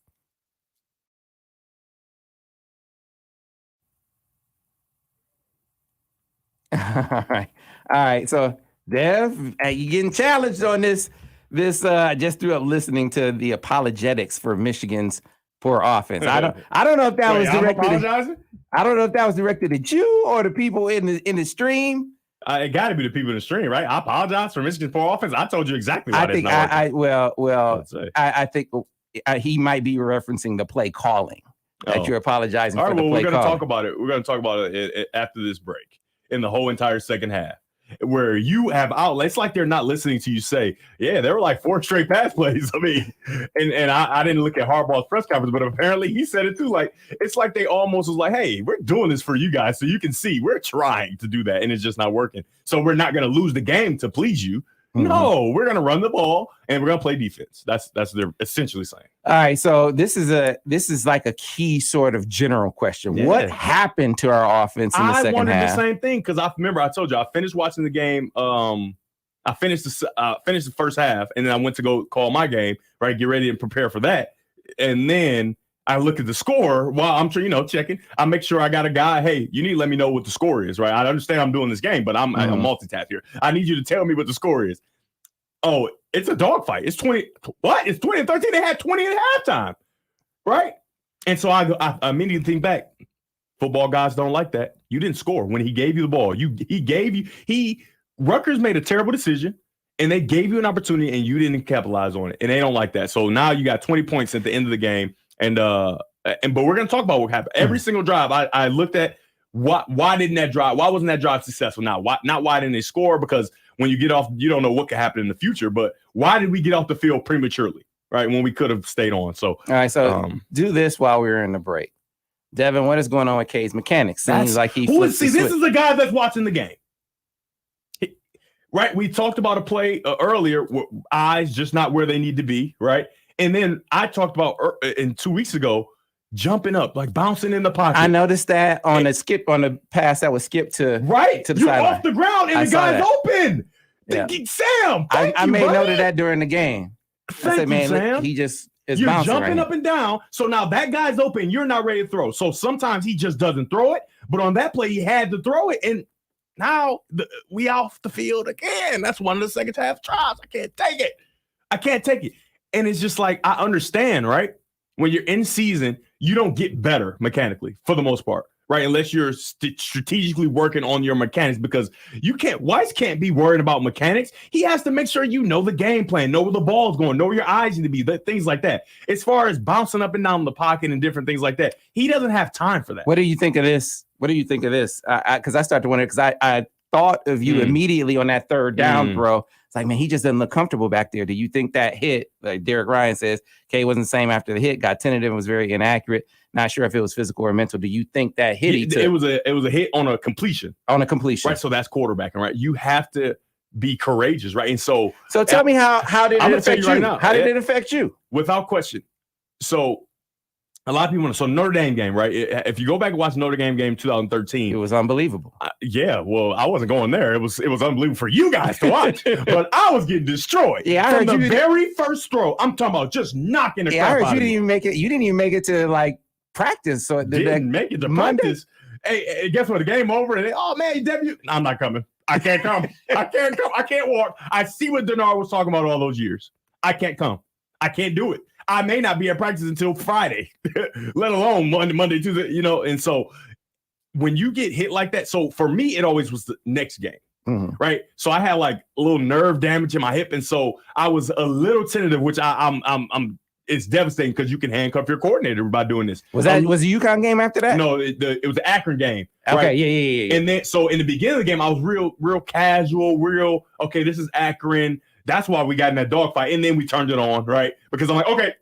All right. So, Dev, you getting challenged on this. I just threw up listening to the apologetics for Michigan's poor offense. I don't know if that was directed. I don't know if that was directed at you or the people in the stream. It got to be the people in the stream, right? I apologize for Michigan's poor offense. I told you exactly why. I think he might be referencing the play calling that you're apologizing for. The play we're going to calling. talk about it. We're going to talk about it after this break in the whole entire second half, where you have outlets like they're not listening to you say, yeah, there were like 4 straight pass plays. I mean, and I didn't look at Harbaugh's press conference, but apparently he said it too. Like, it's like they almost was like, hey, we're doing this for you guys so you can see we're trying to do that and it's just not working. So we're not going to lose the game to please you. Mm-hmm. No, we're going to run the ball and we're going to play defense. That's what they're essentially saying. All right, so this is like a key sort of general question. Yeah. What happened to our offense in the second half? I wondered the same thing because I remember I told you I finished watching the game. I finished the first half and then I went to go call my game, right? Get ready and prepare for that. And then I look at the score while I'm checking. I make sure I got a guy. Hey, you need to let me know what the score is, right? I understand I'm doing this game, but I'm multitask here. I need you to tell me what the score is. Oh, it's a dogfight. It's 20. What? It's 20-13. They had 20 at halftime, right? And so I immediately think back. Football guys don't like that. You didn't score when he gave you the ball. Rutgers made a terrible decision, and they gave you an opportunity, and you didn't capitalize on it. And they don't like that. So now you got 20 points at the end of the game. But we're gonna talk about what happened. Every single drive, I looked at why wasn't that drive successful? Why didn't they score? Because when you get off, you don't know what could happen in the future. But why did we get off the field prematurely, right? When we could have stayed on. So all right, so do this while we were in the break. Devin, what is going on with K's mechanics? Seems like he this is a guy that's watching the game. Right? We talked about a play earlier, eyes just not where they need to be, right? And then I talked about 2 weeks ago, jumping up, like bouncing in the pocket. I noticed that on the pass that was skipped to the sideline. You're off the ground and the guy's open. Yeah. Sam, I made note of that during the game. Thank you, Sam. He just is you're bouncing jumping right up and down. So now that guy's open. You're not ready to throw. So sometimes he just doesn't throw it. But on that play, he had to throw it. And now we off the field again. That's one of the second half tries. I can't take it. And it's just like, I understand, right? When you're in season, you don't get better mechanically for the most part, right? Unless you're strategically working on your mechanics, because Weiss can't be worried about mechanics. He has to make sure you know the game plan, know where the ball's going, know where your eyes need to be, things like that. As far as bouncing up and down the pocket and different things like that, he doesn't have time for that. What do you think of this? Because I started to wonder, because I thought of you immediately on that third down throw. It's like, man, he just doesn't look comfortable back there. Do you think that hit, like Derek Ryan says, K wasn't the same after the hit, got tentative and was very inaccurate? Not sure if it was physical or mental. Do you think that hit he took? It was a hit on a completion. On a completion. Right, so that's quarterbacking, right? You have to be courageous, right? And so tell me how did it affect you? Right now, how did it affect you? Without question. So a lot of people so Notre Dame game, right? If you go back and watch Notre Dame game 2013, it was unbelievable. Well, I wasn't going there. It was unbelievable for you guys to watch, but I was getting destroyed. Yeah, I from heard the very first throw. I'm talking about just knocking the crap out of you didn't even make it. You didn't even make it to like practice. So didn't make it to practice. Hey, guess what? The game over, and man, Devin, I'm not coming. I can't come. I can't come. I can't walk. I see what Denard was talking about all those years. I can't come. I can't do it. I may not be at practice until Friday, let alone Monday, Tuesday, and so when you get hit like that, so for me, it always was the next game, right? So I had like a little nerve damage in my hip, and so I was a little tentative, which it's devastating because you can handcuff your coordinator by doing this. Was the UConn game after that? No, it was the Akron game. Okay, right? Yeah. And then so in the beginning of the game, I was real casual, okay, this is Akron. That's why we got in that dogfight. And then we turned it on, right? Because I'm like, okay,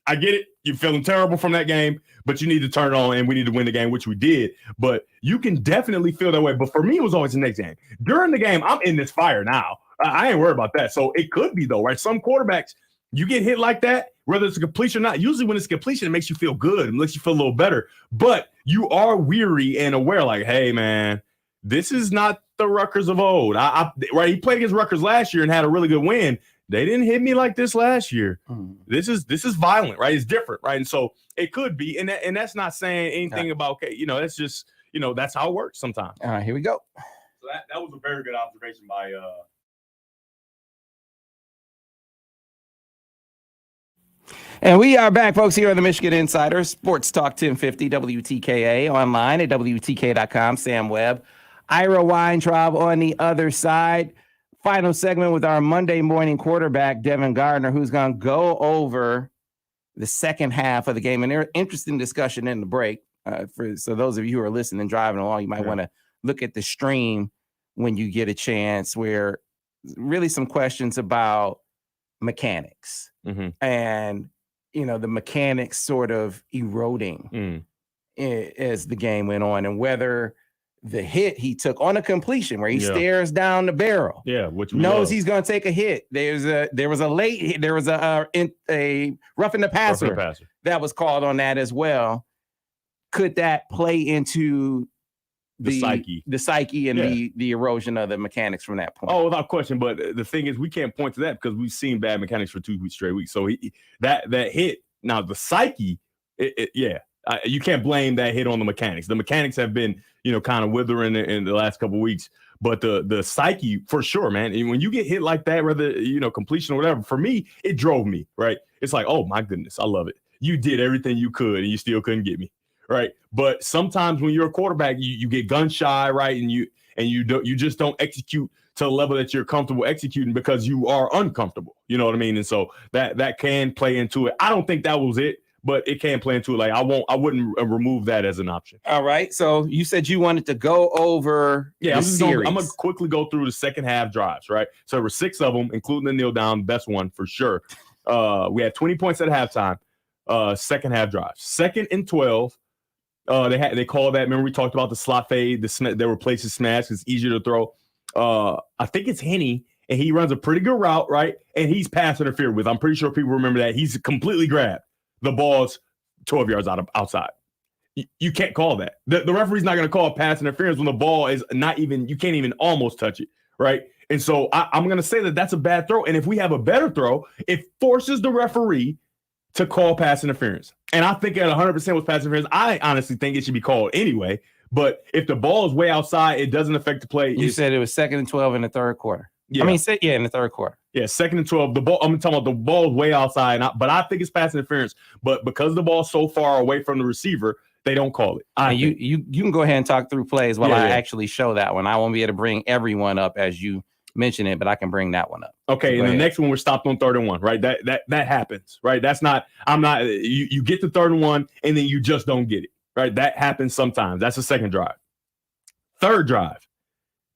I get it. You're feeling terrible from that game, but you need to turn it on and we need to win the game, which we did. But you can definitely feel that way. But for me, it was always the next game. During the game, I'm in this fire now. I ain't worried about that. So it could be, though, right? Some quarterbacks, you get hit like that, whether it's a completion or not. Usually when it's completion, it makes you feel good. It makes you feel a little better. But you are weary and aware, like, hey, man, this is not the Rutgers of old. Right? He played against Rutgers last year and had a really good win. They didn't hit me like this last year. This is violent, right? It's different, right? And so it could be, and that's not saying anything about, okay, that's just, that's how it works sometimes. All right, here we go. So that was a very good observation by And we are back, folks, here on the Michigan Insider, Sports Talk 1050, WTKA, online at WTK.com. Sam Webb, Ira Weintraub on the other side. Final segment with our Monday morning quarterback, Devin Gardner, who's going to go over the second half of the game. And there's interesting discussion in the break. So those of you who are listening, driving along, you might want to look at the stream when you get a chance, where really some questions about mechanics and, the mechanics sort of eroding as the game went on, and whether the hit he took on a completion where he stares down the barrel, which knows he's going to take a hit. There was a late hit. There was a roughing the passer that was called on that as well. Could that play into the psyche and the erosion of the mechanics from that point? Oh, without question. But the thing is, we can't point to that because we've seen bad mechanics for 2 straight weeks. So that hit, now the psyche You can't blame that hit on the mechanics. The mechanics have been, kind of withering in the last couple of weeks. But the psyche, for sure, man. And when you get hit like that, whether, completion or whatever, for me, it drove me, right? It's like, oh, my goodness, I love it. You did everything you could, and you still couldn't get me, right? But sometimes when you're a quarterback, you get gun shy, right? And you just don't execute to the level that you're comfortable executing because you are uncomfortable. You know what I mean? And so that can play into it. I don't think that was it, but it can play into it. Like I wouldn't remove that as an option. All right. So you said you wanted to go over I'm going to quickly go through the second half drives, right? So there were 6 of them, including the kneel down, best one for sure. We had 20 points at halftime. Second half drives. 2nd and 12. They call that. Remember we talked about the slot fade. They were places smash. It's easier to throw. I think it's Henny, and he runs a pretty good route, right? And he's pass interfered with. I'm pretty sure people remember that. He's completely grabbed. The ball's 12 yards outside. You can't call that. The referee's not going to call pass interference when the ball is not even, you can't even almost touch it, right? And so I'm going to say that that's a bad throw. And if we have a better throw, it forces the referee to call pass interference. And I think at 100% was pass interference. I honestly think it should be called anyway. But if the ball is way outside, it doesn't affect the play. You said it was 2nd and 12 in the third quarter. Yeah. In the third quarter. Yeah, 2nd and 12. The ball. I'm talking about the ball is way outside, but I think it's pass interference. But because the ball's so far away from the receiver, they don't call it. You can go ahead and talk through plays while I actually show that one. I won't be able to bring everyone up as you mention it, but I can bring that one up. Okay, so and the next one we're stopped on 3rd and 1, right? That happens, right? That's not. I'm not. You get the 3rd and 1, and then you just don't get it, right? That happens sometimes. That's the second drive. Third drive.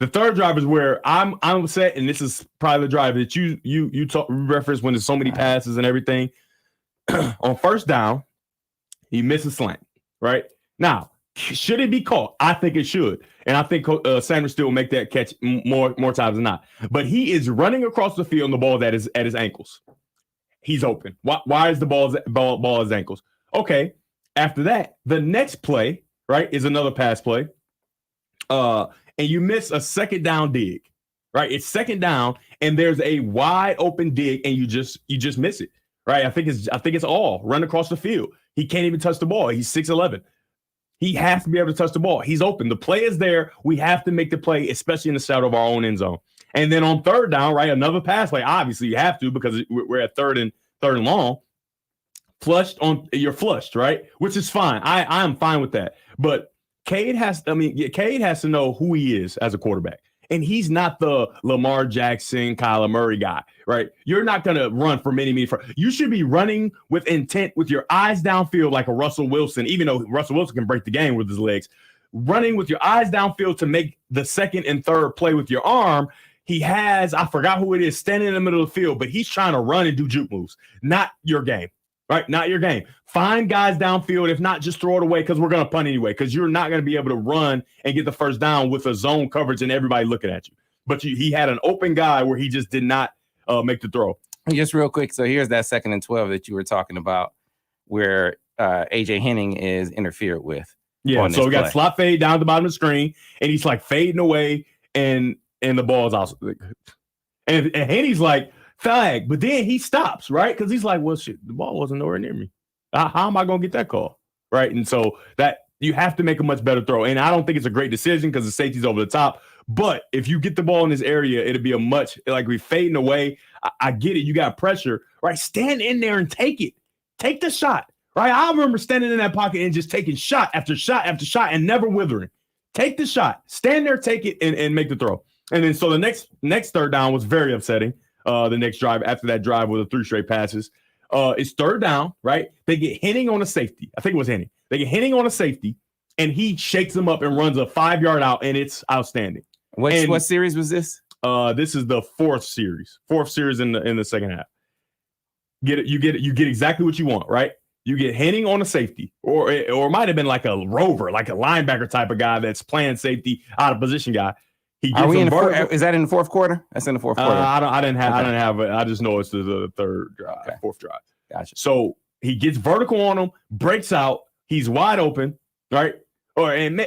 The third drive is where I'm upset, and this is probably the drive that you reference when there's so many passes and everything. On 1st down, he misses slant, right? Now, should it be called? I think it should. And I think Sanders still will make that catch more times than not. But he is running across the field and the ball at his ankles. He's open. Why is the ball at his ankles? Okay. After that, the next play, right, is another pass play. And you miss a 2nd down dig, right? It's 2nd down, and there's a wide open dig, and you just miss it, right? I think it's all run across the field. He can't even touch the ball. He's 6'11". He has to be able to touch the ball. He's open. The play is there. We have to make the play, especially in the shadow of our own end zone. And then on 3rd down, right, another pass play. Obviously, you have to because we're at 3rd and long. You're flushed, right? Which is fine. I'm fine with that. But Cade has to know who he is as a quarterback. And he's not the Lamar Jackson, Kyler Murray guy, right? You're not going to run for many. You should be running with intent with your eyes downfield like a Russell Wilson, even though Russell Wilson can break the game with his legs. Running with your eyes downfield to make the 2nd and 3rd play with your arm. He has, I forgot who it is, standing in the middle of the field, but he's trying to run and do juke moves. Not your game. Right? Not your game. Find guys downfield. If not, just throw it away because we're going to punt anyway because you're not going to be able to run and get the 1st down with a zone coverage and everybody looking at you. But he had an open guy where he just did not make the throw. Just real quick. So here's that 2nd and 12 that you were talking about where A.J. Henning is interfered with. Yeah, so we got slot fade down at the bottom of the screen, and he's like fading away, and the ball is also – and Henny's like – flag, but then he stops, right? Because he's like, well, shit, the ball wasn't nowhere near me. How am I going to get that call? Right? And so that you have to make a much better throw. And I don't think it's a great decision because the safety's over the top. But if you get the ball in this area, it'll be a much, like we fading away. I get it. You got pressure, right? Stand in there and take it. Take the shot, right? I remember standing in that pocket and just taking shot after shot after shot and never withering. Take the shot. Stand there, take it, and make the throw. And then so the next 3rd down was very upsetting. The next drive after that drive with the 3 straight passes. It's 3rd down, right? They get Henning on a safety. I think it was Henning. They get Henning on a safety, and he shakes them up and runs a 5-yard out, and it's outstanding. What series was this? This is the 4th series in the second half. You get exactly what you want, right? You get Henning on a safety, or it might have been like a rover, like a linebacker type of guy that's playing safety, out of position guy. Are we in is that in the 4th quarter? That's in the 4th quarter. I didn't have it. I just know it's the 3rd drive, 4th drive. Gotcha. So he gets vertical on him, breaks out. He's wide open, right? And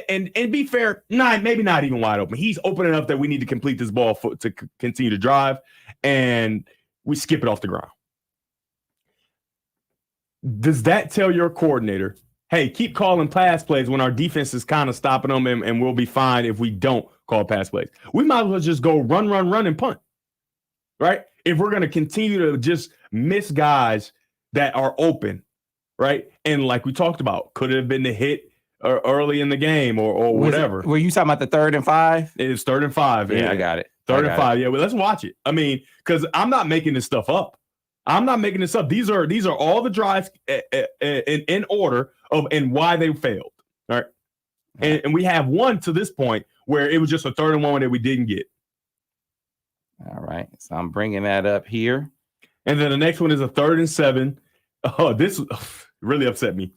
be fair, maybe not even wide open. He's open enough that we need to complete this ball to continue to drive, and we skip it off the ground. does that tell your coordinator, hey, keep calling pass plays when our defense is kind of stopping them and we'll be fine if we don't call pass plays? We might as well just go run, and punt, right? If we're going to continue to just miss guys that are open, right? And like we talked about, could it have been the hit early in the game or whatever. Were you talking about the 3rd and 5? It's 3rd and 5. Yeah, I got it. 3rd and 5. Yeah, well, let's watch it. I mean, because I'm not making this stuff up. These are all the drives in order of and why they failed. All right. And we have one to this point where it was just a 3rd and 1 that we didn't get. All right. So I'm bringing that up here. And then the next one is a 3rd and 7. Oh, this really upset me.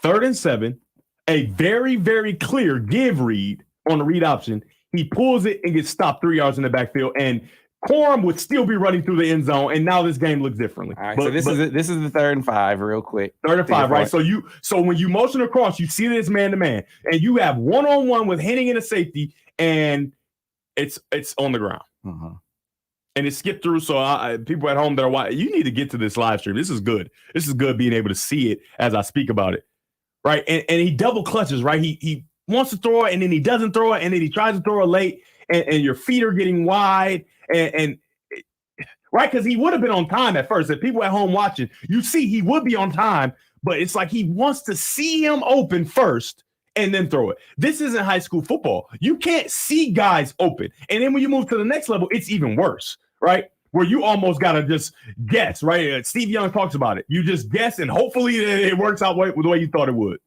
3rd and 7, a very, very clear give read on the read option. He pulls it and gets stopped 3 yards in the backfield, and Corum would still be running through the end zone, and now this game looks differently. All right, so this is the 3rd and 5, real quick. 3rd and 5, right? So when you motion across, you see this man-to-man, and you have one-on-one with Henning and a safety, and it's on the ground. Mm-hmm. And it skipped through, so people at home that are watching, you need to get to this live stream. This is good. This is good being able to see it as I speak about it, right? And he double clutches, right? He wants to throw it, and then he doesn't throw it, and then he tries to throw it late, and your feet are getting wide, and right, because he would have been on time at first. If people at home watching, you see he would be on time, but it's like he wants to see him open first and then throw it. This isn't high school football. You can't see guys open. And then when you move to the next level, it's even worse, right? Where you almost got to just guess, right? Steve Young talks about it. You just guess, and hopefully it works out the way you thought it would.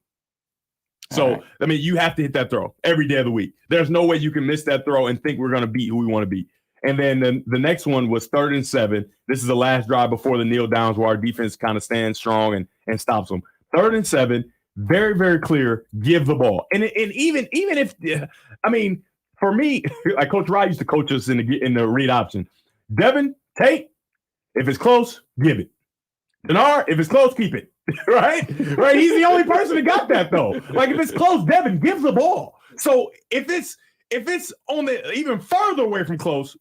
So, right. I mean, you have to hit that throw every day of the week. There's no way you can miss that throw and think we're going to beat who we want to beat. And then the next one was 3rd and 7. This is the last drive before the kneel downs where our defense kind of stands strong and stops them. 3rd and 7, very, very clear, give the ball. And even if, I mean, for me, like Coach Rye used to coach us in the read option. Devin, take, if it's close, give it. Denard, if it's close, keep it. Right? He's the only person that got that, though. Like, if it's close, Devin, give the ball. So if it's on the even further away from close,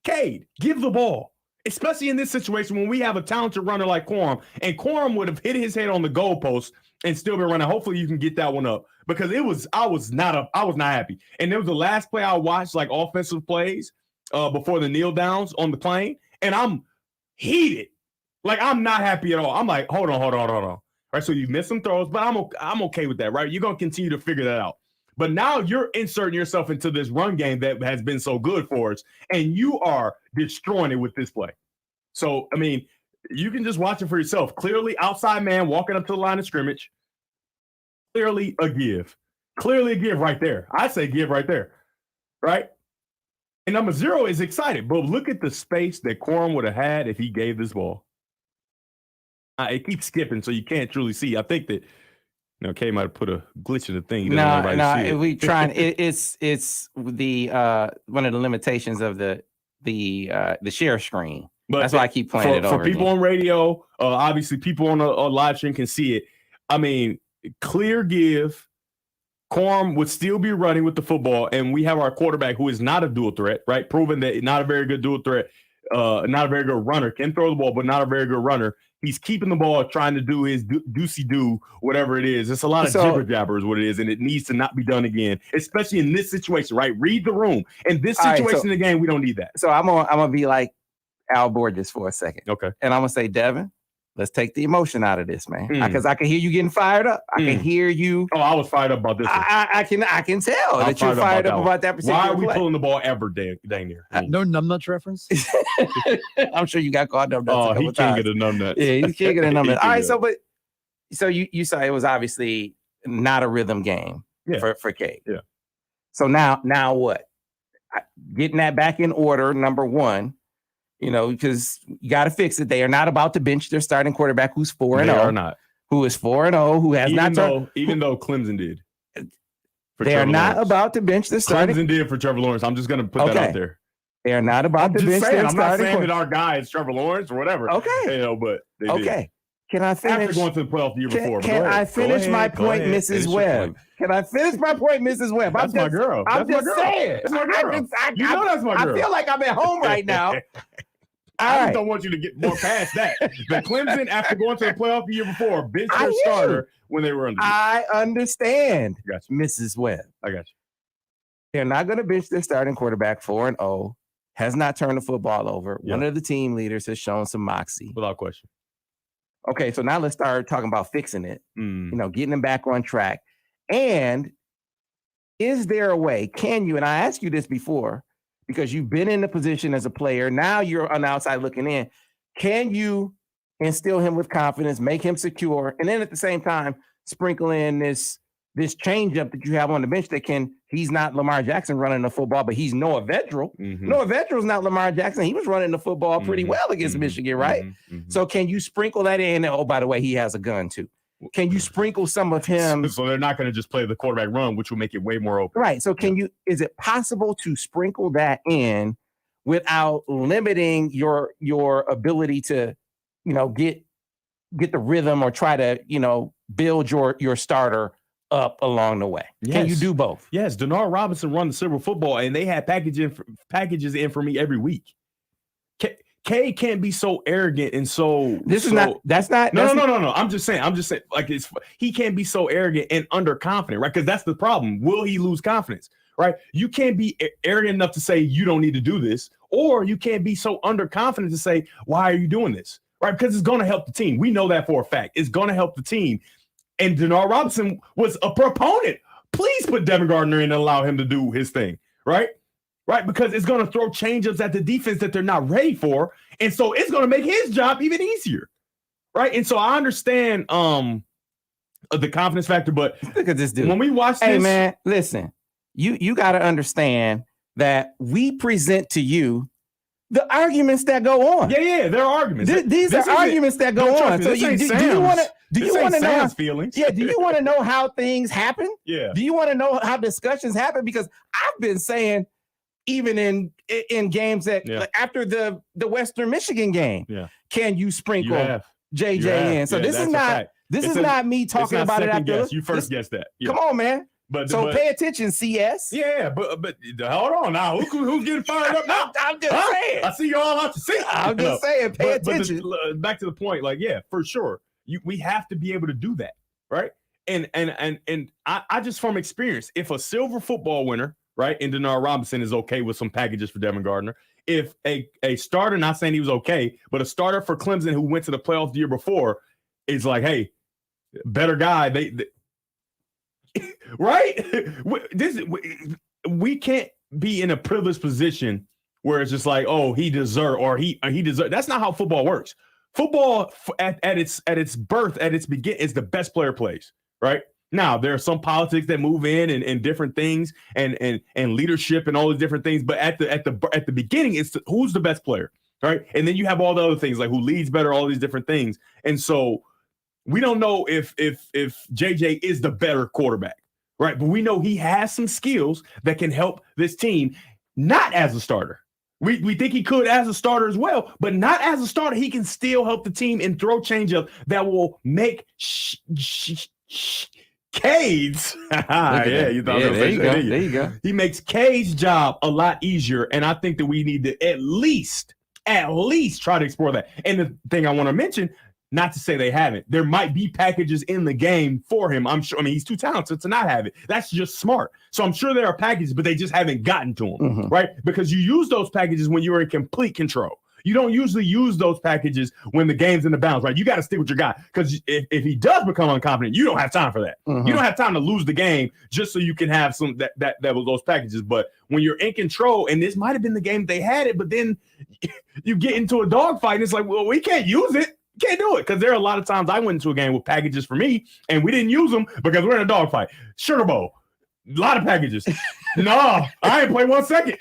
Cade, give the ball, especially in this situation when we have a talented runner like Corum, and Corum would have hit his head on the goalpost and still been running. Hopefully you can get that one up because I was not happy. And there was the last play I watched, like offensive plays before the kneel downs on the plane, and I'm heated. Like, I'm not happy at all. I'm like, hold on. Right, so you missed some throws, but I'm okay with that, right? You're going to continue to figure that out. But now you're inserting yourself into this run game that has been so good for us, and you are destroying it with this play. So, I mean, you can just watch it for yourself. Clearly, outside man walking up to the line of scrimmage. Clearly a give. Clearly a give right there. I say give right there, right? And number 0 is excited, but look at the space that Corum would have had if he gave this ball. It keeps skipping, so you can't truly see. I think that Kay might have put a glitch in the thing. No, we trying. It's the one of the limitations of the share screen. But that's why I keep playing it over. For people on radio, obviously people on a live stream can see it. I mean, clear give. Corum would still be running with the football, and we have our quarterback who is not a dual threat, right? Proven that not a very good dual threat, not a very good runner, can throw the ball, but not a very good runner. He's keeping the ball, trying to do his do whatever it is. It's a lot of jibber jabber is what it is, and it needs to not be done again, especially in this situation, right? Read the room. In this situation in the game, we don't need that. So I'm gonna be like Al Borges for a second. Okay. And I'm gonna say, Devin, let's take the emotion out of this, man. Because I can hear you getting fired up. I can hear you. Oh, I was fired up about this one. I can tell that you're fired up about that particular Why are we play. Pulling the ball ever, dang near? No numbnuts reference? I'm sure you got called numbnuts. Oh, he can't get a numbnuts. Yeah, he's can't get a numbnuts. All right, so you saw it was obviously not a rhythm game for Cade. Yeah. So now what? Getting that back in order, number 1. Because you got to fix it. They are not about to bench their starting quarterback who's 4-0. They are not. Who is 4-0, who has even though Clemson did. They are not about to bench their starting. Clemson did for Trevor Lawrence. I'm just going to put that out there. They are not about to bench their starting. I'm not saying that our guy is Trevor Lawrence or whatever. Okay. But they did. Can I finish? After going to the playoff the year before. Can I finish my point, Mrs. Webb? Can I finish my point, Mrs. Webb? That's my girl. I'm just saying. That's my girl. You know that's my girl. I feel like I'm at home right now. I just don't want you to get more past that. The Clemson, after going to the playoff the year before, benched their starter when they were under. I understand, Gotcha. Mrs. Webb. I got you. They're not going to bench their starting quarterback 4-0. Has not turned the football over. Yeah. One of the team leaders has shown some moxie. Without question. Okay, so now let's start talking about fixing it. Getting them back on track. And is there a way? Can you? And I asked you this before because you've been in the position as a player. Now you're on the outside looking in. Can you instill him with confidence, make him secure, and then at the same time sprinkle in this changeup that you have on the bench that he's not Lamar Jackson running the football, but he's Noah Vedral. Noah Vedral's not Lamar Jackson. He was running the football pretty well against Michigan, right? So can you sprinkle that in? Oh, by the way, he has a gun too. Can you sprinkle some of him? So they're not going to just play the quarterback run, which will make it way more open. Right. So is it possible to sprinkle that in without limiting your ability to, get the rhythm or try to, build your starter up along the way? Yes. Can you do both? Yes. Denard Robinson run the silver football, and they had packages in for me every week. K can't be so arrogant and so. No. I'm just saying. Like he can't be so arrogant and underconfident, right? Because that's the problem. Will he lose confidence? Right? You can't be arrogant enough to say you don't need to do this, or you can't be so underconfident to say why are you doing this? Right? Because it's going to help the team. We know that for a fact. It's going to help the team. And Denard Robinson was a proponent. Please put Devin Gardner in and allow him to do his thing. Right? Right, because it's going to throw change-ups at the defense that they're not ready for, and so it's going to make his job even easier, right? And so I understand the confidence factor, but look at this dude. When we watch this, hey man, listen, you got to understand that we present to you the arguments that go on. Yeah, there are arguments. These are arguments that go on. So do you want to know feelings? Yeah, do you want to know how things happen? Yeah. Do you want to know how discussions happen? Because I've been saying, even in games that like after the Western Michigan game, can you sprinkle JJ in? So this is not me talking about it after. You first guessed that. Yeah. Come on, man. But pay attention, CS. Yeah, but hold on now. Who's getting fired up now? I'm just saying. I see you all out to see. I'm just saying. Pay attention. Back to the point. Like, yeah, for sure. We have to be able to do that, right? And I just from experience, if a silver football winner, right, and Denard Robinson is okay with some packages for Devin Gardner. If a starter, not saying he was okay, but a starter for Clemson who went to the playoffs the year before is like, hey, better guy. They right? We can't be in a privileged position where it's just like, oh, he deserved or he deserved. That's not how football works. Football at its birth, at its beginning, is the best player plays, right? Now, there are some politics that move in and different things and leadership and all these different things. But at the beginning, it's who's the best player, right? And then you have all the other things like who leads better, all these different things. And so we don't know if JJ is the better quarterback, right? But we know he has some skills that can help this team, not as a starter. We think he could as a starter as well, but not as a starter. He can still help the team and throw changeup that will make Cade's there you go. He makes Cade's job a lot easier, and I think that we need to at least try to explore that. And the thing I want to mention, not to say they haven't, there might be packages in the game for him. I'm sure. I mean, he's too talented to not have it. That's just smart. So I'm sure there are packages, but they just haven't gotten to him, right? Because you use those packages when you're in complete control. You don't usually use those packages when the game's in the balance, right? You got to stick with your guy, because if he does become unconfident, you don't have time for that. You don't have time to lose the game just so you can have some that was those packages. But when you're in control, and this might have been the game they had it, but then you get into a dogfight, and it's like, well, we can't use it. Can't do it, because there are a lot of times I went into a game with packages for me, and we didn't use them because we're in a dogfight. Sugar Bowl, a lot of packages. No, I ain't play 1 second.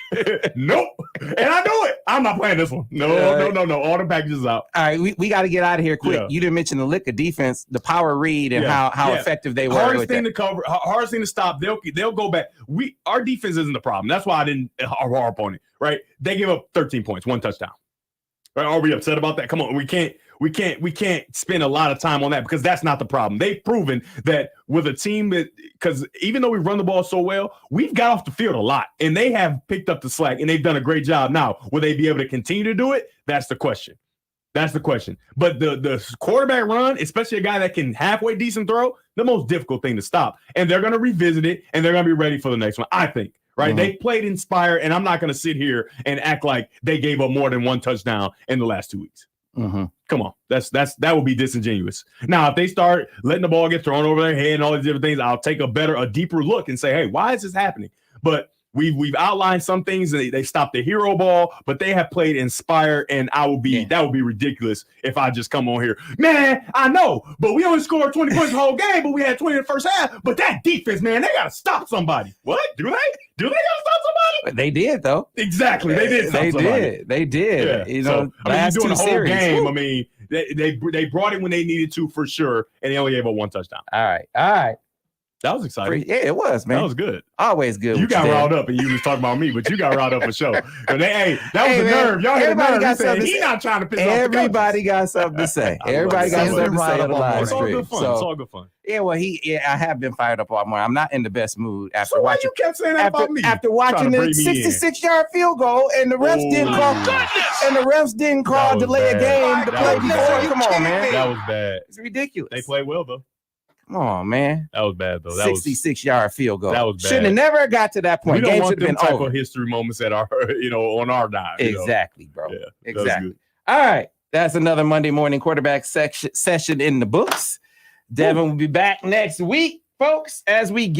Nope. And I know it. I'm not playing this one. No. All the packages out. All right, we got to get out of here quick. Yeah. You didn't mention the lick of defense, the power read, and how effective they were. Hardest thing to cover, hardest thing to stop. They'll go back. Our defense isn't the problem. That's why I didn't harp on it. Right? They give up 13 points, 1 touchdown. Right? Are we upset about that? Come on, we can't. We can't spend a lot of time on that because that's not the problem. They've proven that with a team that, because even though we run the ball so well, we've got off the field a lot, and they have picked up the slack, and they've done a great job. Now, will they be able to continue to do it? That's the question. That's the question. But the quarterback run, especially a guy that can halfway decent throw, the most difficult thing to stop. And they're going to revisit it, and they're going to be ready for the next one, I think. Right? They played inspired, and I'm not going to sit here and act like they gave up more than one touchdown in the last 2 weeks. Come on, that would be disingenuous. Now, if they start letting the ball get thrown over their head and all these different things, I'll take a deeper look and say, hey, why is this happening? But we've outlined some things. They stopped the hero ball, but they have played inspired, and that would be ridiculous if I just come on here, man. I know, but we only scored 20 points the whole game, but we had 20 in the first half. But that defense, man, they got to stop somebody. What do they? Do they got to stop somebody? They did, though. Exactly, they did. They did. Yeah. You know, you're doing the whole series. game. I mean, they brought it when they needed to for sure, and they only gave up one touchdown. All right. That was exciting. Yeah, it was, man. That was good. Always good. You got riled up, and you was talking about me, but you got riled up for sure. That was a nerve. Y'all hit a nerve. He's not trying to piss off the coaches. Everybody got something to say. Everybody got something to say on the live stream. It's all good fun. Yeah, well, I have been fired up all morning. I'm not in the best mood after why watching. You kept saying that about me? After watching the 66-yard field goal, and the refs didn't call. And the refs didn't call delay a game to play before. Come on, man. That was bad. It's ridiculous. They played well though. Come on, man. That was bad though. 66-yard field goal. That was bad. Shouldn't have never got to that point. We don't Game want should have them been type over. of history moments at our, on our dime. Exactly, bro. Yeah, exactly. All right. That's another Monday morning quarterback session in the books. Devin will be back next week, folks, as we get